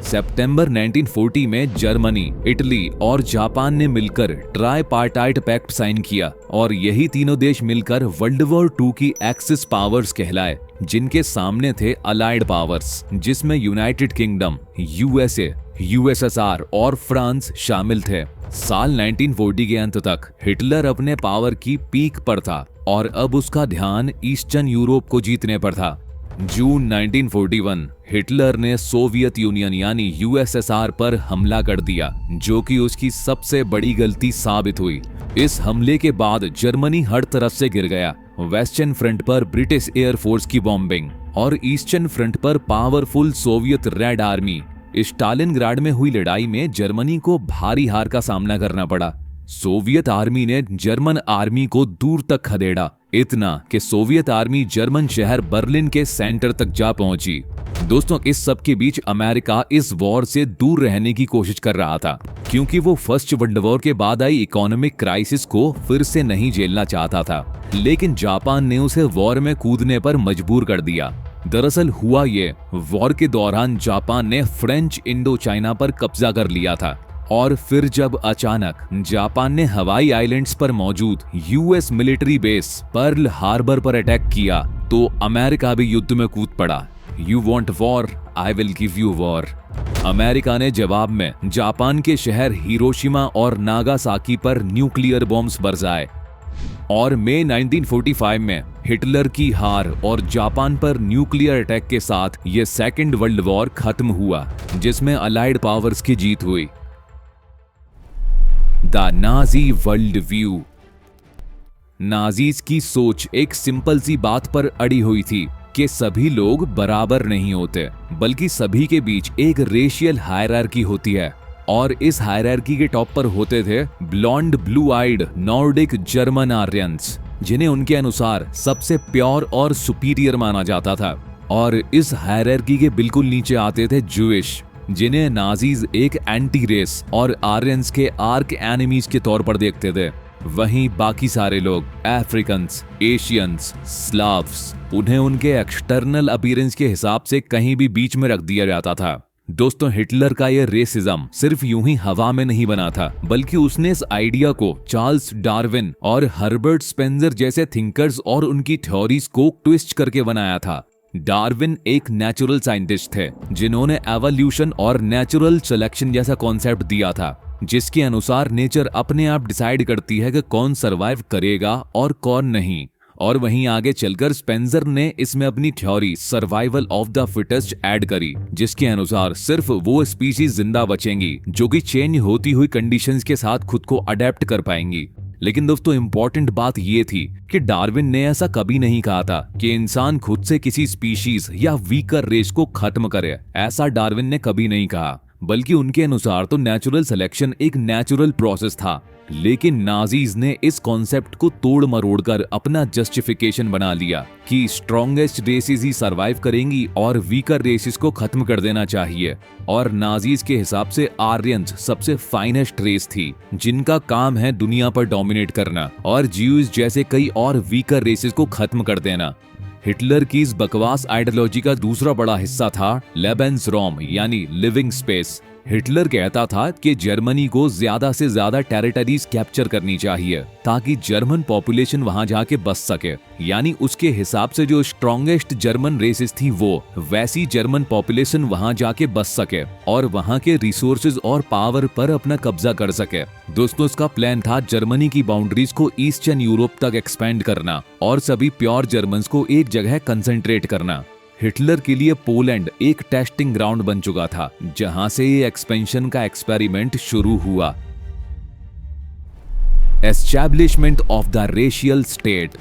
सितंबर 1940 में जर्मनी, इटली और जापान ने मिलकर ट्राइपार्टाइट पैक्ट साइन किया और यही तीनों देश मिलकर वर्ल्ड वॉर 2 की एक्सिस पावर्स कहलाए, जिनके सामने थे अलाइड पावर्स जिसमें यूनाइटेड किंगडम, यूएसए, यूएसएसआर और फ्रांस शामिल थे। साल 1940 के अंत तक हिटलर अपने पावर की पीक पर था और अब उसका ध्यान ईस्टर्न यूरोप को जीतने पर था। जून 1941 हिटलर ने सोवियत यूनियन यानी यूएसएसआर पर हमला कर दिया, जो कि उसकी सबसे बड़ी गलती साबित हुई। इस हमले के बाद जर्मनी हर तरफ से गिर गया। वेस्टर्न फ्रंट पर ब्रिटिश एयरफोर्स की बॉम्बिंग और ईस्टर्न फ्रंट पर powerful Soviet red army. Stalingrad में हुई लड़ाई में जर्मनी को भारी हार का सामना करना पड़ा। सोवियत आर्मी ने जर्मन आर्मी को दूर तक खदेड़ा, इतना कि सोवियत आर्मी जर्मन शहर बर्लिन के सेंटर तक जा पहुंची। दोस्तों इस सब के बीच अमेरिका इस वॉर से दूर रहने की कोशिश कर रहा था, क्योंकि वो फर्स्ट वर्ल्ड वॉर के बाद आई इकोनॉमिक क्राइसिस को फिर से नहीं झेलना चाहता था। लेकिन जापान ने उसे वॉर में कूदने पर मजबूर कर दिया। दरअसल हुआ ये, वॉर के दौरान जापान ने फ्रेंच इंडो चाइना पर कब्जा कर लिया था और फिर जब अचानक जापान ने हवाई आइलैंड्स पर मौजूद US military base Pearl Harbor पर अटैक किया, तो अमेरिका भी युद्ध में कूद पड़ा। You want war, I will give you war. America ने जवाब में जापान के शहर हिरोशिमा और नागासाकी पर न्यूक्लियर बॉम्ब्स बरसाए और मई 1945 में हिटलर की हार और जापान पर न्यूक्लियर अटैक के साथ ये सेकेंड वर्ल्ड वॉर खत्म हुआ, जिसमें अलाइड पावर्स की जीत हुई। The Nazi world view. Nazis की सोच एक सिंपल सी बात पर अड़ी हुई थी कि सभी लोग बराबर नहीं होते, बल्कि सभी के बीच एक रेशियल हायरार्की होती है और इस हायरार्की के टॉप पर होते थे blond blue eyed Nordic German Aryans, जिन्हें उनके अनुसार सबसे प्योर और सुपीरियर माना जाता था। और इस हायरार्की के बिल्कुल नीचे आते थे जूइश, जिन्हें नाजीज एक एंटी रेस और आर्यंस के आर्क एनिमीज के तौर पर देखते थे। वहीं बाकी सारे लोग अफ्रीकन्स, एशियंस, स्लाव्स, उन्हें उनके एक्सटर्नल अपीयरेंस के हिसाब से कहीं भी बीच में रख दिया जाता था। दोस्तों हिटलर का ये रेसिज्म सिर्फ यूं ही हवा में नहीं बना था, बल्कि उसने इस आइडिया को चार्ल्स डार्विन और हर्बर्ट स्पेंसर जैसे थिंकर्स और उनकी थ्योरीज को ट्विस्ट करके बनाया था। डार्विन एक नेचुरल साइंटिस्ट थे, जिन्होंने एवोल्यूशन और नेचुरल सिलेक्शन जैसा कॉन्सेप्ट दिया था, जिसके अनुसार नेचर अपने आप डिसाइड करती है कि कौन सरवाइव करेगा और कौन नहीं। और वहीं आगे चलकर स्पेंसर ने इसमें अपनी theory survival of the fittest add करी, जिसके अनुसार सिर्फ वो स्पीशीज जिंदा बचेंगी जो कि चेंज होती हुई कंडीशंस के साथ खुद को अडेप्ट कर पाएंगी। लेकिन दोस्तों इंपॉर्टेंट बात ये थी कि डार्विन ने ऐसा कभी नहीं कहा था कि इंसान खुद से किसी स्पीशीज या वीकर रेस को खत्म करे। ऐसा डार्विन ने कभी नहीं कहा, बल्कि उनके अनुसार तो नेचुरल सिलेक्शन एक नेचुरल प्रोसेस था। लेकिन नाजीज ने इस कॉन्सेप्ट को तोड़ मरोड़ कर अपना जस्टिफिकेशन बना लिया कि स्ट्रॉन्गेस्ट रेसेस ही सरवाइव करेंगी और वीकर रेसेस को खत्म कर देना चाहिए। और नाजीज के हिसाब से आर्यंस सबसे फाइनेस्ट रेस थी, जिनका काम है दुनिया पर डोमिनेट करना और ज्यूज जैसे कई और वीकर रेसेस को खत्म कर देना। हिटलर की इस बकवास आइडियोलॉजी का दूसरा बड़ा हिस्सा था लेबेंसरॉम यानी लिविंग स्पेस। हिटलर कहता था कि जर्मनी को ज्यादा से ज्यादा टेरिटरीज कैप्चर करनी चाहिए ताकि जर्मन पॉपुलेशन वहां जाके बस सके। यानी उसके हिसाब से जो स्ट्रॉन्गेस्ट जर्मन रेसेस थी वो वैसी जर्मन पॉपुलेशन वहां जाके बस सके और वहां के रिसोर्सेज और पावर पर अपना कब्जा कर सके। दोस्तों इसका प्लान था जर्मनी की बाउंड्रीज को ईस्टर्न यूरोप तक एक्सपेंड करना और सभी प्योर जर्मन्स को एक जगह कंसंट्रेट करना। हिटलर के लिए पोलैंड एक टेस्टिंग ग्राउंड बन चुका था, जहां से ये एक्सपेंशन का एक्सपेरिमेंट शुरू हुआ। Establishment of the racial state.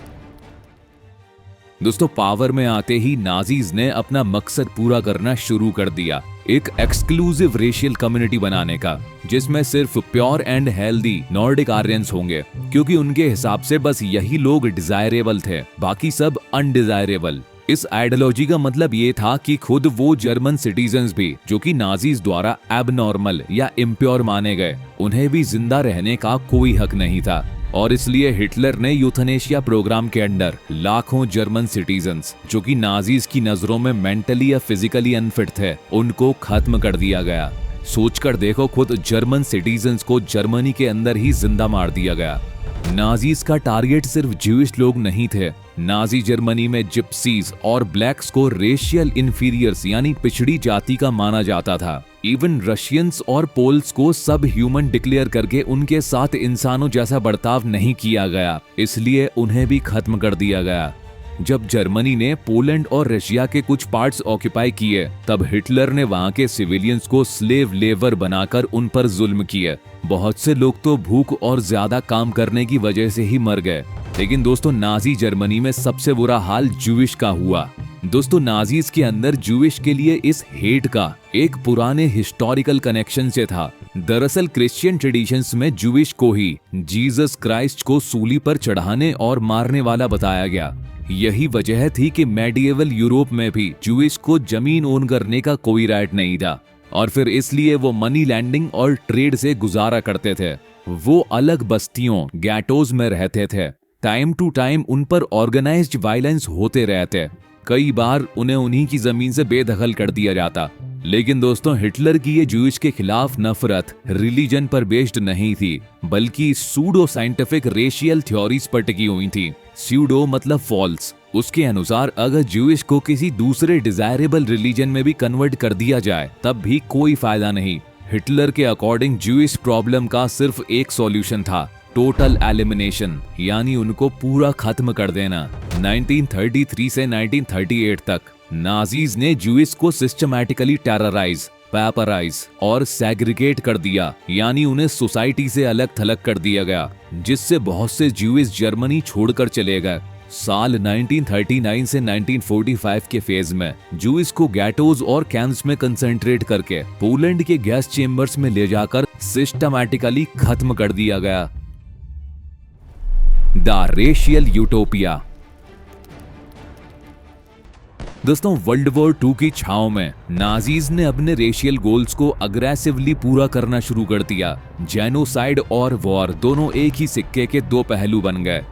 दोस्तों, पावर में आते ही नाजीज ने अपना मकसद पूरा करना शुरू कर दिया, एक एक्सक्लूसिव रेशियल कम्युनिटी बनाने का, जिसमें सिर्फ pure and healthy Nordic Aryans होंगे, क्योंकि उनके हिसाब से बस यही लोग डिजायरेबल थे, बाकी सब अनडिजायरेबल। इस आइडियोलॉजी का मतलब ये था कि खुद वो जर्मन सिटीजन्स भी, जो कि नाजीज द्वारा एबनॉर्मल या इम्प्योर माने गए, उन्हें भी जिंदा रहने का कोई हक नहीं था। और इसलिए हिटलर ने यूथनेशिया प्रोग्राम के अंडर लाखों जर्मन सिटीजन्स, जो कि नाजीज की नजरों में मेंटली या फिजिकली अनफिट थे, उनको खत्म कर दिया गया। सोचकर देखो, खुद जर्मन सिटीजन्स को जर्मनी के अंदर ही जिंदा मार दिया गया। नाजीज का टारगेट सिर्फ ज्यूइश लोग नहीं थे। नाजी जर्मनी में जिप्सीज और ब्लैक्स को रेशियल इंफीरियर्स यानी पिछड़ी जाति का माना जाता था। इवन रशियंस और पोल्स को सब ह्यूमन डिक्लेयर करके उनके साथ इंसानों जैसा बर्ताव नहीं किया गया, इसलिए उन्हें भी खत्म कर दिया गया। जब जर्मनी ने पोलैंड और रशिया के कुछ पार्ट्स ऑक्यूपाई किए, तब हिटलर ने वहां के सिविलियंस को स्लेव लेबर बनाकर उन पर जुल्म किए। बहुत से लोग तो भूख और ज्यादा काम करने की वजह से ही मर गए। लेकिन दोस्तों, नाजी जर्मनी में सबसे बुरा हाल ज्यूइश का हुआ। दोस्तों, नाजीज के अंदर ज्यूइश के लिए इस हेट का एक पुराने हिस्टोरिकल कनेक्शन से था। दरअसल क्रिश्चियन ट्रेडिशंस में ज्यूइश को ही जीसस क्राइस्ट को सूली पर चढ़ाने और मारने वाला बताया गया। यही वजह थी कि मेडिएवल यूरोप में भी ज्यूइश को जमीन ओन करने का कोई राइट नहीं था, और फिर इसलिए वो मनी लैंडिंग और ट्रेड से गुजारा करते थे। वो अलग बस्तियों गैटोज में रहते थे। टाइम टू टाइम उन पर ऑर्गेनाइज्ड वायलेंस होते रहते। कई बार उन्हें उन्हीं की जमीन से बेदखल कर दिया जाता। लेकिन दोस्तों, हिटलर की ये ज्यूइश के खिलाफ नफरत रिलीजन पर बेस्ड नहीं थी, बल्कि सूडो साइंटिफिक रेशियल थ्योरीज पर टिकी हुई थी। सूडो मतलब फॉल्स। उसके अनुसार अगर ज्यूइश को किसी दूसरे डिजायरेबल रिलीजन में भी कन्वर्ट कर दिया जाए, तब भी कोई फायदा नहीं। हिटलर के अकॉर्डिंग ज्यूइश प्रॉब्लम का सिर्फ एक सॉल्यूशन था, टोटल एलिमिनेशन, यानी उनको पूरा खत्म कर देना। 1933 से 1938 तक नाजीज ने ज्यूइश को सिस्टमैटिकली टेरराइज, पेपराइज और सेग्रीगेट कर दिया, यानी उन्हें सोसाइटी से अलग थलग कर दिया गया, जिससे बहुत से ज्यूइश जर्मनी छोड़कर चले गए। साल 1939 से 1945 के फेज में ज्यूइश को गैटोज और कैंप्स में कंसंट्रेट करके पोलैंड के गैस चेम्बर्स में ले जाकर सिस्टमैटिकली खत्म कर दिया गया। The racial utopia. दोस्तों, वर्ल्ड वॉर 2 की छांव में नाजीज ने अपने रेशियल गोल्स को अग्रेसिवली पूरा करना शुरू कर दिया। जेनोसाइड और वॉर दोनों एक ही सिक्के के दो पहलू बन गए।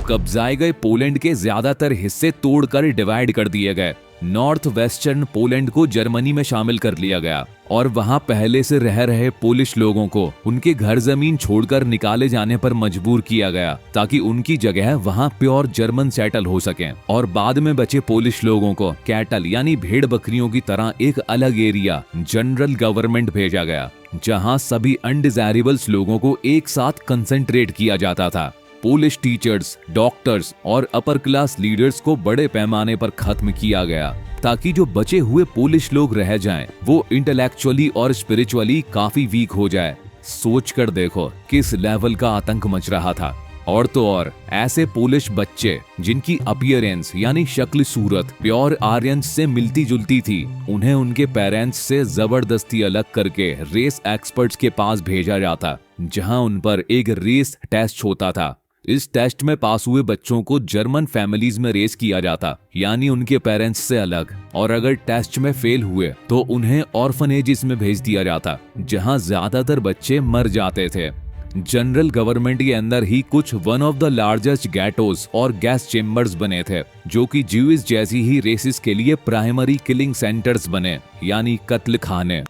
कब्जाए गए पोलैंड के ज्यादातर हिस्से तोड़कर डिवाइड कर दिए गए। नॉर्थ वेस्टर्न पोलैंड को जर्मनी में शामिल कर लिया गया और वहां पहले से रह रहे पोलिश लोगों को उनके घर जमीन छोड़कर निकाले जाने पर मजबूर किया गया, ताकि उनकी जगह वहां प्योर जर्मन सेटल हो सकें। और बाद में बचे पोलिश लोगों को कैटल यानी भेड़ बकरियों की तरह एक अलग एरिया जनरल गवर्नमेंट भेजा गया, जहां सभी अनडिजायरेबल्स लोगों को एक साथ कंसंट्रेट किया जाता था। पोलिश टीचर्स, डॉक्टर्स और अपर क्लास लीडर्स को बड़े पैमाने पर खत्म किया गया, ताकि जो बचे हुए पोलिश लोग रह जाएं, वो इंटेलेक्चुअली और स्पिरिचुअली काफी वीक हो जाए। सोचकर देखो किस लेवल का आतंक मच रहा था। और तो और ऐसे पोलिश बच्चे जिनकी अपीयरेंस यानी शक्ल सूरत प्योर आर्यंस से मिलती जुलती थी, उन्हें उनके पेरेंट्स से जबरदस्ती अलग करके रेस एक्सपर्ट्स के पास भेजा जाता, जहां उन पर एक रेस टेस्ट होता था। इस टेस्ट में पास हुए बच्चों को जर्मन फैमिलीज में रेस किया जाता, यानी उनके पेरेंट्स से अलग। और अगर टेस्ट में फेल हुए तो उन्हें ऑर्फनेजेस में भेज दिया जाता, जहां ज्यादातर बच्चे मर जाते थे। जनरल गवर्नमेंट के अंदर ही कुछ वन ऑफ द लार्जेस्ट गैटोज और गैस चेम्बर्स बने थे, जो कि ज्यूइश जैसी ही रेसिस के लिए प्राइमरी किलिंग सेंटर्स बने, यानी कत्ल खाने।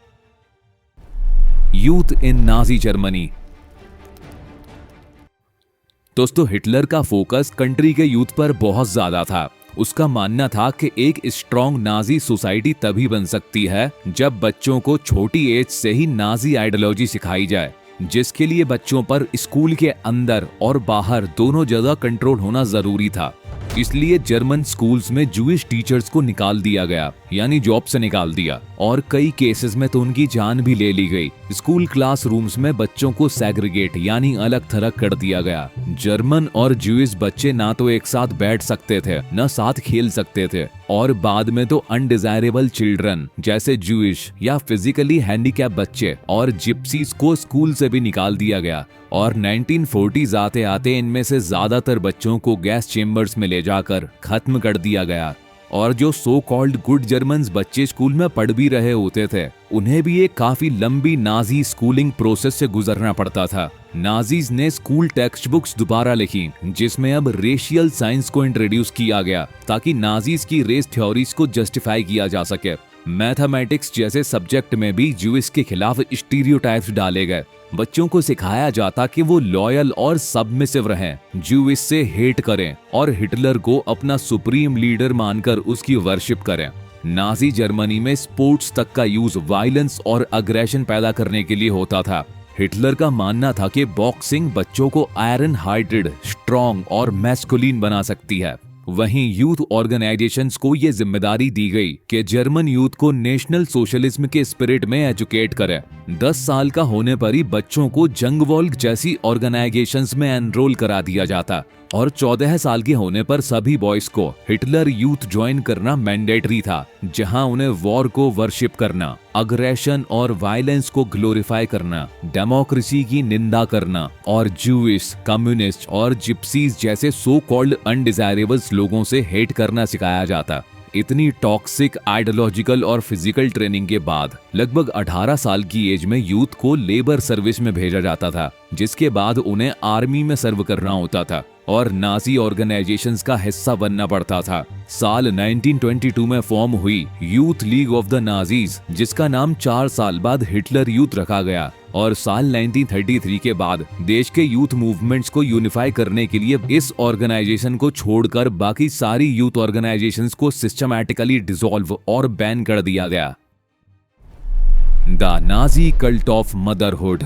Youth in Nazi Germany. दोस्तों, हिटलर का फोकस कंट्री के यूथ पर बहुत ज्यादा था। उसका मानना था कि एक स्ट्रॉन्ग नाजी सोसाइटी तभी बन सकती है जब बच्चों को छोटी एज से ही नाजी आइडियोलॉजी सिखाई जाए, जिसके लिए बच्चों पर स्कूल के अंदर और बाहर दोनों जगह कंट्रोल होना जरूरी था। इसलिए जर्मन स्कूल्स में जूइश टीचर्स को निकाल दिया गया, यानी जॉब से निकाल दिया, और कई केसेस में तो उनकी जान भी ले ली गई। स्कूल क्लासरूम्स में बच्चों को सेग्रीगेट यानी अलग थलग कर दिया गया। जर्मन और जूइश बच्चे ना तो एक साथ बैठ सकते थे, न साथ खेल सकते थे, और बाद में तो अनडिजायरेबल चिल्ड्रन जैसे जूइश या फिजिकली हैंडीकैप बच्चे और जिप्सीज को स्कूल से भी निकाल दिया गया। और 1940s आते आते इनमें से ज्यादातर बच्चों को गैस चेम्बर्स में ले जाकर खत्म कर दिया गया। और जो सो कॉल्ड गुड जर्मन्स बच्चे स्कूल में पढ़ भी रहे होते थे, उन्हें भी एक काफी लंबी नाजी स्कूलिंग प्रोसेस से गुजरना पड़ता था। नाजीज ने स्कूल टेक्स्ट बुक्स दोबारा लिखी, जिसमें अब रेशियल साइंस को इंट्रोड्यूस किया गया ताकि नाजीज की रेस थ्योरीज को जस्टिफाई किया जा सके। मैथमेटिक्स जैसे सब्जेक्ट में भी जूइश के खिलाफ स्टीरियोटाइप्स डाले गए। बच्चों को सिखाया जाता कि वो लॉयल और सबमिसिव रहें, जूइश से हेट करें और हिटलर को अपना सुप्रीम लीडर मानकर उसकी वर्शिप करें। नाजी जर्मनी में स्पोर्ट्स तक का यूज वायलेंस और अग्रेशन पैदा करने के लिए होता था। हिटलर का मानना था कि बॉक्सिंग बच्चों को आयरन हार्टेड, स्ट्रॉन्ग और मैस्कुलिन बना सकती है। वहीं यूथ ऑर्गेनाइजेशंस को ये जिम्मेदारी दी गई कि जर्मन यूथ को नेशनल सोशलिज्म के स्पिरिट में एजुकेट करें। 10 साल का होने पर ही बच्चों को जंग वॉल्ग जैसी ऑर्गेनाइजेशंस में एनरोल करा दिया जाता, और 14 साल के होने पर सभी बॉयज को हिटलर यूथ ज्वाइन करना मैंडेटरी था, जहां उन्हें वॉर को वर्शिप करना, अग्रेशन और वायलेंस को ग्लोरीफाई करना, डेमोक्रेसी की निंदा करना और जूइश, कम्युनिस्ट और जिप्सीज जैसे सो कॉल्ड अनडिजायरेबल्स लोगों से हेट करना सिखाया जाता। इतनी टॉक्सिक आइडियोलॉजिकल और फिजिकल ट्रेनिंग के बाद लगभग 18 साल की एज में यूथ को लेबर सर्विस में भेजा जाता था, जिसके बाद उन्हें आर्मी में सर्व करना होता था और नाजी ऑर्गेनाइजेशंस का हिस्सा बनना पड़ता था। साल 1922 में फॉर्म हुई youth league of the Nazis, जिसका नाम 4 साल बाद हिटलर यूथ रखा गया, और साल 1933 के बाद देश के यूथ मूवमेंट्स को यूनिफाई करने के लिए इस ऑर्गेनाइजेशन को छोड़कर बाकी सारी यूथ ऑर्गेनाइजेशंस को सिस्टमैटिकली डिसॉल्व और बैन कर दिया गया। The Nazi cult of motherhood.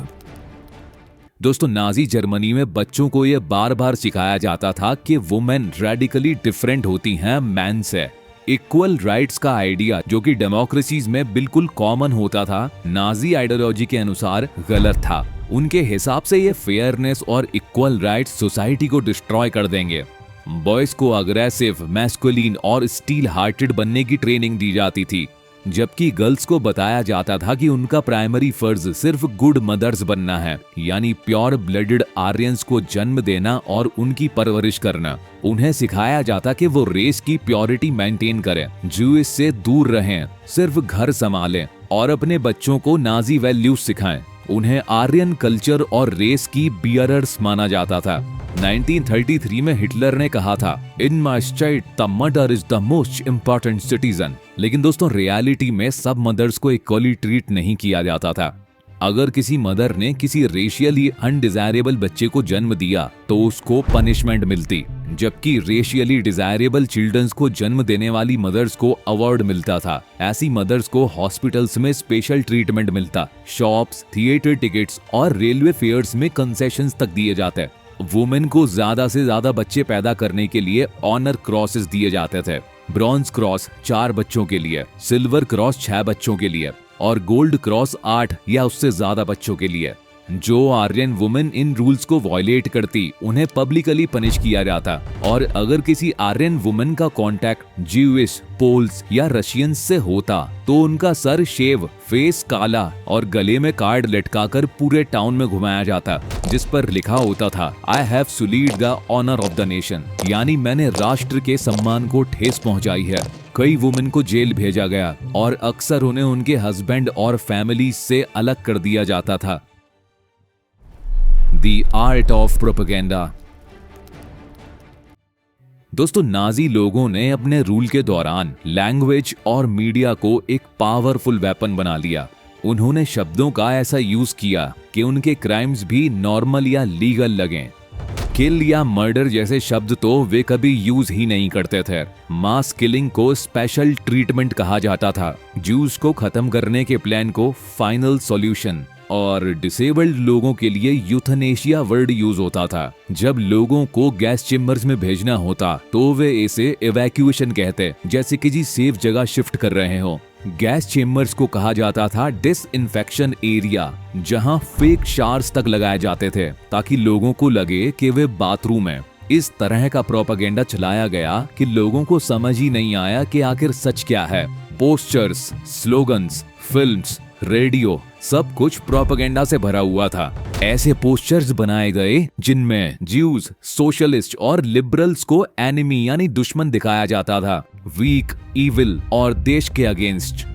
दोस्तों, नाजी जर्मनी में बच्चों को यह बार बार सिखाया जाता था कि वुमेन रेडिकली डिफरेंट होती हैं मैन से। इक्वल राइट्स का आइडिया, जो कि डेमोक्रेसीज में बिल्कुल कॉमन होता था, नाजी आइडियोलॉजी के अनुसार गलत था। उनके हिसाब से ये फेयरनेस और इक्वल राइट्स सोसाइटी को डिस्ट्रॉय कर देंगे। बॉयज को अग्रेसिव, मैस्कुलिन और स्टील हार्टेड बनने की ट्रेनिंग दी जाती थी, जबकि गर्ल्स को बताया जाता था कि उनका प्राइमरी फर्ज सिर्फ गुड मदर्स बनना है, यानी प्योर ब्लडेड आर्यंस को जन्म देना और उनकी परवरिश करना। उन्हें सिखाया जाता कि वो रेस की प्योरिटी मेंटेन करें, जूइश से दूर रहें, सिर्फ घर संभालें और अपने बच्चों को नाजी वैल्यूज सिखाएं। उन्हें आर्यन कल्चर और रेस की बियरर्स माना जाता था। 1933 में हिटलर ने कहा था, in my state the mother is the most important citizen. लेकिन दोस्तों, रियलिटी में सब मदर्स को इक्वली ट्रीट नहीं किया जाता था। अगर किसी मदर ने किसी रेशियली अनडिजायरेबल बच्चे को जन्म दिया तो उसको पनिशमेंट मिलती, जबकि रेशियली डिजायरेबल चिल्ड्रंस को जन्म देने वाली मदर्स को अवार्ड मिलता था। ऐसी मदर्स को हॉस्पिटल्स में स्पेशल ट्रीटमेंट मिलता, शॉप्स, थिएटर टिकट्स और रेलवे फेयर्स में कंसेशंस तक दिए जाते। वुमेन को ज्यादा से ज्यादा बच्चे पैदा करने के लिए ऑनर क्रॉसेस दिए जाते थे। ब्रॉन्ज क्रॉस 4 बच्चों के लिए, सिल्वर क्रॉस 6 बच्चों के लिए और गोल्ड क्रॉस 8 या उससे ज्यादा बच्चों के लिए। जो आर्यन वुमेन इन रूल्स को वायलेट करती, उन्हें पब्लिकली पनिश किया जाता, और अगर किसी आर्यन वुमेन का कांटेक्ट ज्यूइश, पोल्स या रशियंस से होता तो उनका सर शेव, फेस काला और गले में कार्ड लटकाकर पूरे टाउन में घुमाया जाता, जिस पर लिखा होता था, I have sullied the honour of the nation, यानी मैंने राष्ट्र के सम्मान को ठेस पहुंचाई है। कई वुमेन को जेल भेजा गया और अक्सर उन्हें उनके हस्बैंड और फैमिली से अलग कर दिया जाता था। The Art of Propaganda। दोस्तों, नाजी लोगों ने अपने रूल के दौरान लैंग्वेज और मीडिया को एक पावरफुल वेपन बना लिया। उन्होंने शब्दों का ऐसा यूज किया कि उनके क्राइम्स भी नॉर्मल या लीगल लगें। किल या मर्डर जैसे शब्द तो वे कभी यूज ही नहीं करते थे। मास किलिंग को स्पेशल ट्रीटमेंट कहा जाता था। जूस को खत्म करने के प्लान को फाइनल सॉल्यूशन, और डिसेबल्ड लोगों के लिए यूथनेशिया वर्ड यूज होता था। जब लोगों को गैस चेम्बर्स में भेजना होता तो वे इसे इवैक्यूएशन कहते, जैसे कि जी सेफ जगह शिफ्ट कर रहे हो। गैस चेम्बर्स को कहा जाता था डिसइंफेक्शन एरिया, जहां फेक शार्स तक लगाए जाते थे ताकि लोगों को लगे कि वे बाथरूम है। इस तरह का प्रोपेगेंडा चलाया गया कि लोगों को समझ ही नहीं आया कि आखिर सच क्या है। पोस्टर्स, स्लोगन्स, फिल्म्स, रेडियो, सब कुछ प्रोपेगेंडा से भरा हुआ था। ऐसे पोस्टर्स बनाए गए जिनमें ज्यूज, सोशलिस्ट और लिबरल्स को एनिमी यानी दुश्मन दिखाया जाता था, वीक, इविल और देश के अगेंस्ट।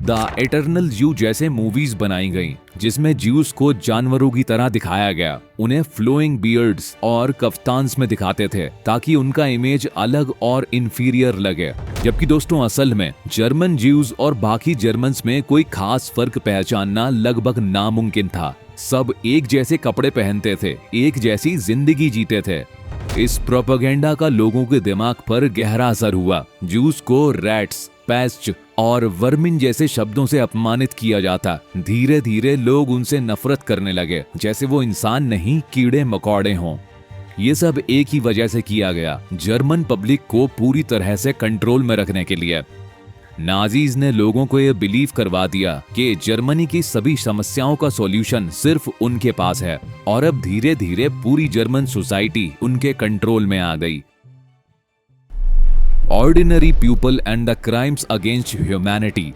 द एटर्नल ज्यू जैसे मूवीज बनाई गई जिसमें ज्यूस को जानवरों की तरह दिखाया गया। उन्हें फ्लोइंग बियर्ड्स और कफ्तान्स में दिखाते थे ताकि उनका इमेज अलग और इंफीरियर लगे। जबकि दोस्तों असल में जर्मन ज्यूज और बाकी जर्मन्स में कोई खास फर्क पहचानना लगभग नामुमकिन था। सब एक जैसे कपड़े पहनते थे, एक जैसी जिंदगी जीते थे। इस प्रोपेगेंडा का लोगों के दिमाग पर गहरा असर हुआ। ज्यूस को रैट्स, पेस्ट और वर्मिन जैसे शब्दों से अपमानित किया जाता। धीरे धीरे लोग उनसे नफरत करने लगे, जैसे वो इंसान नहीं कीड़े मकोड़े हों। ये सब एक ही वजह से किया गया, जर्मन पब्लिक को पूरी तरह से कंट्रोल में रखने के लिए। नाजीज ने लोगों को यह बिलीव करवा दिया कि जर्मनी की सभी समस्याओं का सॉल्यूशन सिर्फ उनके पास है, और अब धीरे धीरे पूरी जर्मन सोसाइटी उनके कंट्रोल में आ गई। Ordinary people and the crimes against humanity.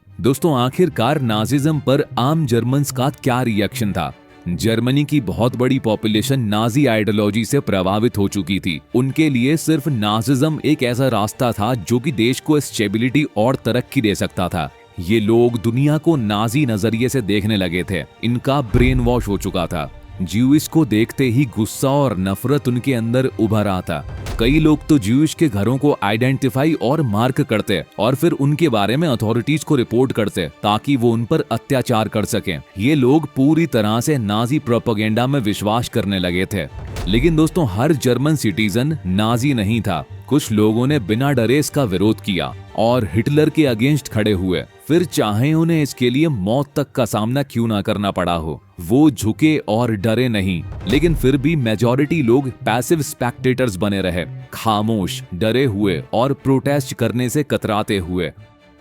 दोस्तों आखिरकार नाजिज्म पर आम जर्मन्स का क्या रिएक्शन था? जर्मनी की बहुत बड़ी पॉपुलेशन नाजी आइडियोलॉजी से प्रभावित हो चुकी थी। उनके लिए सिर्फ नाजिज्म एक ऐसा रास्ता था जो कि देश को स्टेबिलिटी और तरक्की दे सकता था। ये लोग दुनिया को नाजी नजरिए से देखने लगे थे। इनका ब्रेन वॉश हो चुका था। ज्यूइश को देखते ही गुस्सा और नफरत उनके अंदर उभर आता। कई लोग तो ज्यूइश के घरों को आइडेंटिफाई और मार्क करते और फिर उनके बारे में अथॉरिटीज को रिपोर्ट करते ताकि वो उन पर अत्याचार कर सकें। ये लोग पूरी तरह से नाजी प्रोपेगेंडा में विश्वास करने लगे थे। लेकिन दोस्तों हर जर्मन सिटीजन नाजी नहीं था। कुछ लोगों ने बिना डरे इसका विरोध किया और हिटलर के अगेंस्ट खड़े हुए, फिर चाहे उन्हें इसके लिए मौत तक का सामना क्यों ना करना पड़ा हो। वो झुके और डरे नहीं, लेकिन फिर भी मेजॉरिटी लोग पैसिव स्पेक्टेटर्स बने रहे, खामोश, डरे हुए और प्रोटेस्ट करने से कतराते हुए।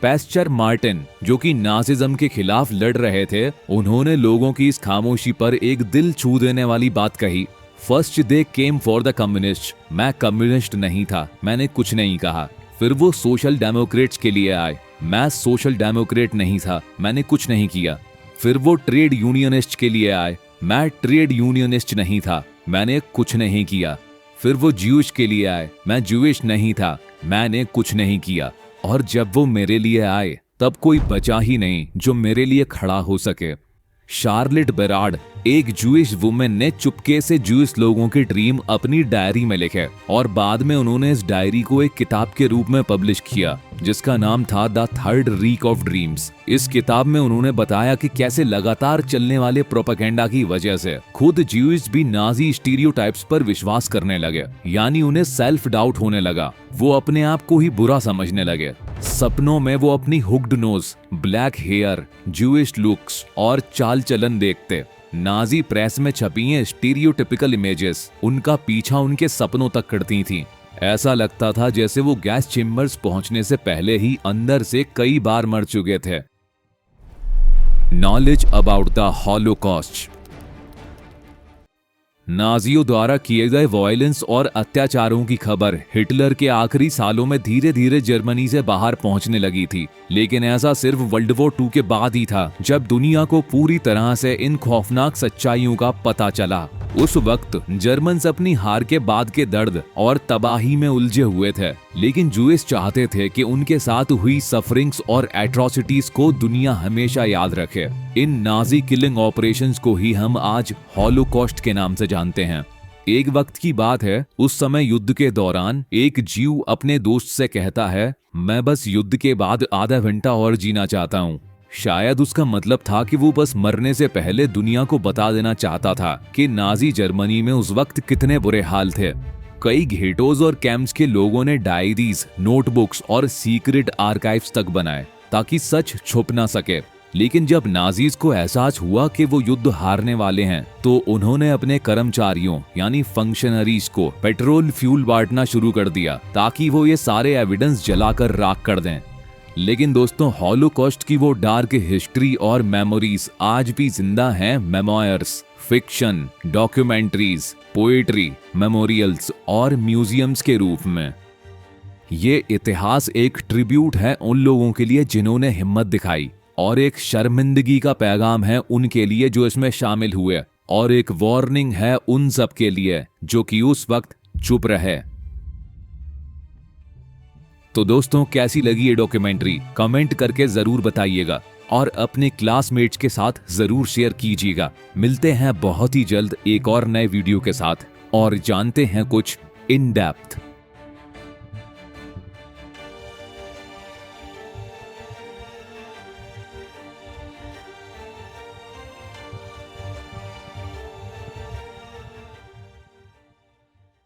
पेस्चर मार्टिन, जो कि नाजिज्म के खिलाफ लड़ रहे थे, उन्होंने लोगों की इस खामोशी पर एक दिल छू देने वाली बात कही। First they came for the communist. मैं कम्युनिस्ट नहीं था, मैंने कुछ नहीं कहा। फिर वो सोशल डेमोक्रेट्स के लिए आए। मैं सोशल डेमोक्रेट नहीं था, मैंने कुछ नहीं किया। फिर वो ट्रेड यूनियनिस्ट के लिए आए। मैं ट्रेड यूनियनिस्ट नहीं था, मैंने कुछ नहीं किया। फिर वो ज्यूइश के लिए आए। मैं ज्यूइश नहीं था, मैंने कुछ नहीं किया। और जब वो मेरे लिए आए तब कोई बचा ही नहीं जो मेरे लिए खड़ा हो सके। शार्लेट बेराड, एक जूइश वुमेन, ने चुपके से जूइश लोगों के ड्रीम अपनी डायरी में लिखे और बाद में उन्होंने इस डायरी को एक किताब के रूप में पब्लिश किया जिसका नाम था the third rig of dreams. इस किताब में उन्होंने बताया कि कैसे लगातार चलने वाले प्रोपेगेंडा की वजह से खुद ज्यूइश भी नाजी स्टीरियोटाइप्स पर विश्वास करने लगे, यानी उन्हें सेल्फ डाउट होने लगा। वो अपने आप को ही बुरा समझने लगे। सपनों में वो अपनी hooked nose, black hair, Jewish looks और चाल चलन देखते। नाजी प्रेस में छपी स्टीरियोटिपिकल इमेजेस उनका पीछा उनके सपनों तक करती थीं। ऐसा लगता था जैसे वो गैस चेम्बर्स पहुंचने से पहले ही अंदर से कई बार मर चुके थे। Knowledge about the Holocaust. नाजियों द्वारा किए गए वायलेंस और अत्याचारों की खबर हिटलर के आखिरी सालों में धीरे धीरे जर्मनी से बाहर पहुंचने लगी थी, लेकिन ऐसा सिर्फ वर्ल्ड वॉर 2 के बाद ही था जब दुनिया को पूरी तरह से इन खौफनाक सच्चाइयों का पता चला। उस वक्त जर्मन्स अपनी हार के बाद के दर्द और तबाही में उलझे हुए थे, लेकिन जूइश चाहते थे कि उनके साथ हुई सफरिंग्स और एट्रोसिटीज को दुनिया हमेशा याद रखे। इन नाजी किलिंग ऑपरेशंस को ही हम आज हॉलोकॉस्ट के नाम से जानते हैं। एक वक्त की बात है, उस समय युद्ध के दौरान एक जीव अपने दोस्त से कहता है, मैं बस युद्ध के बाद आधा घंटा और जीना चाहता हूँ। शायद उसका मतलब था कि वो बस मरने से पहले दुनिया को बता देना चाहता था कि नाजी जर्मनी में उस वक्त कितने बुरे हाल थे। कई घेटोज और कैंप्स के लोगों ने डायरीज, नोटबुक्स और सीक्रेट आर्काइव्स तक बनाए ताकि सच छुप ना सके। लेकिन जब नाजीज को एहसास हुआ कि वो युद्ध हारने वाले हैं तो उन्होंने अपने कर्मचारियों यानी फंक्शनरीज को पेट्रोल फ्यूल बांटना शुरू कर दिया ताकि वो ये सारे एविडेंस जलाकर राख कर दें। लेकिन दोस्तों, हॉलोकॉस्ट की वो डार्क हिस्ट्री और मेमोरीज आज भी जिंदा हैं memoirs, fiction, documentaries, poetry, memorials और म्यूजियम्स के रूप में। ये इतिहास एक ट्रिब्यूट है उन लोगों के लिए जिन्होंने हिम्मत दिखाई, और एक शर्मिंदगी का पैगाम है उनके लिए जो इसमें शामिल हुए, और एक वार्निंग है उन सब के लिए जो कि उस वक्त चुप रहे। तो दोस्तों, कैसी लगी ये डॉक्यूमेंट्री कमेंट करके जरूर बताइएगा और अपने क्लासमेट्स के साथ जरूर शेयर कीजिएगा। मिलते हैं बहुत ही जल्द एक और नए वीडियो के साथ और जानते हैं कुछ इन डेप्थ।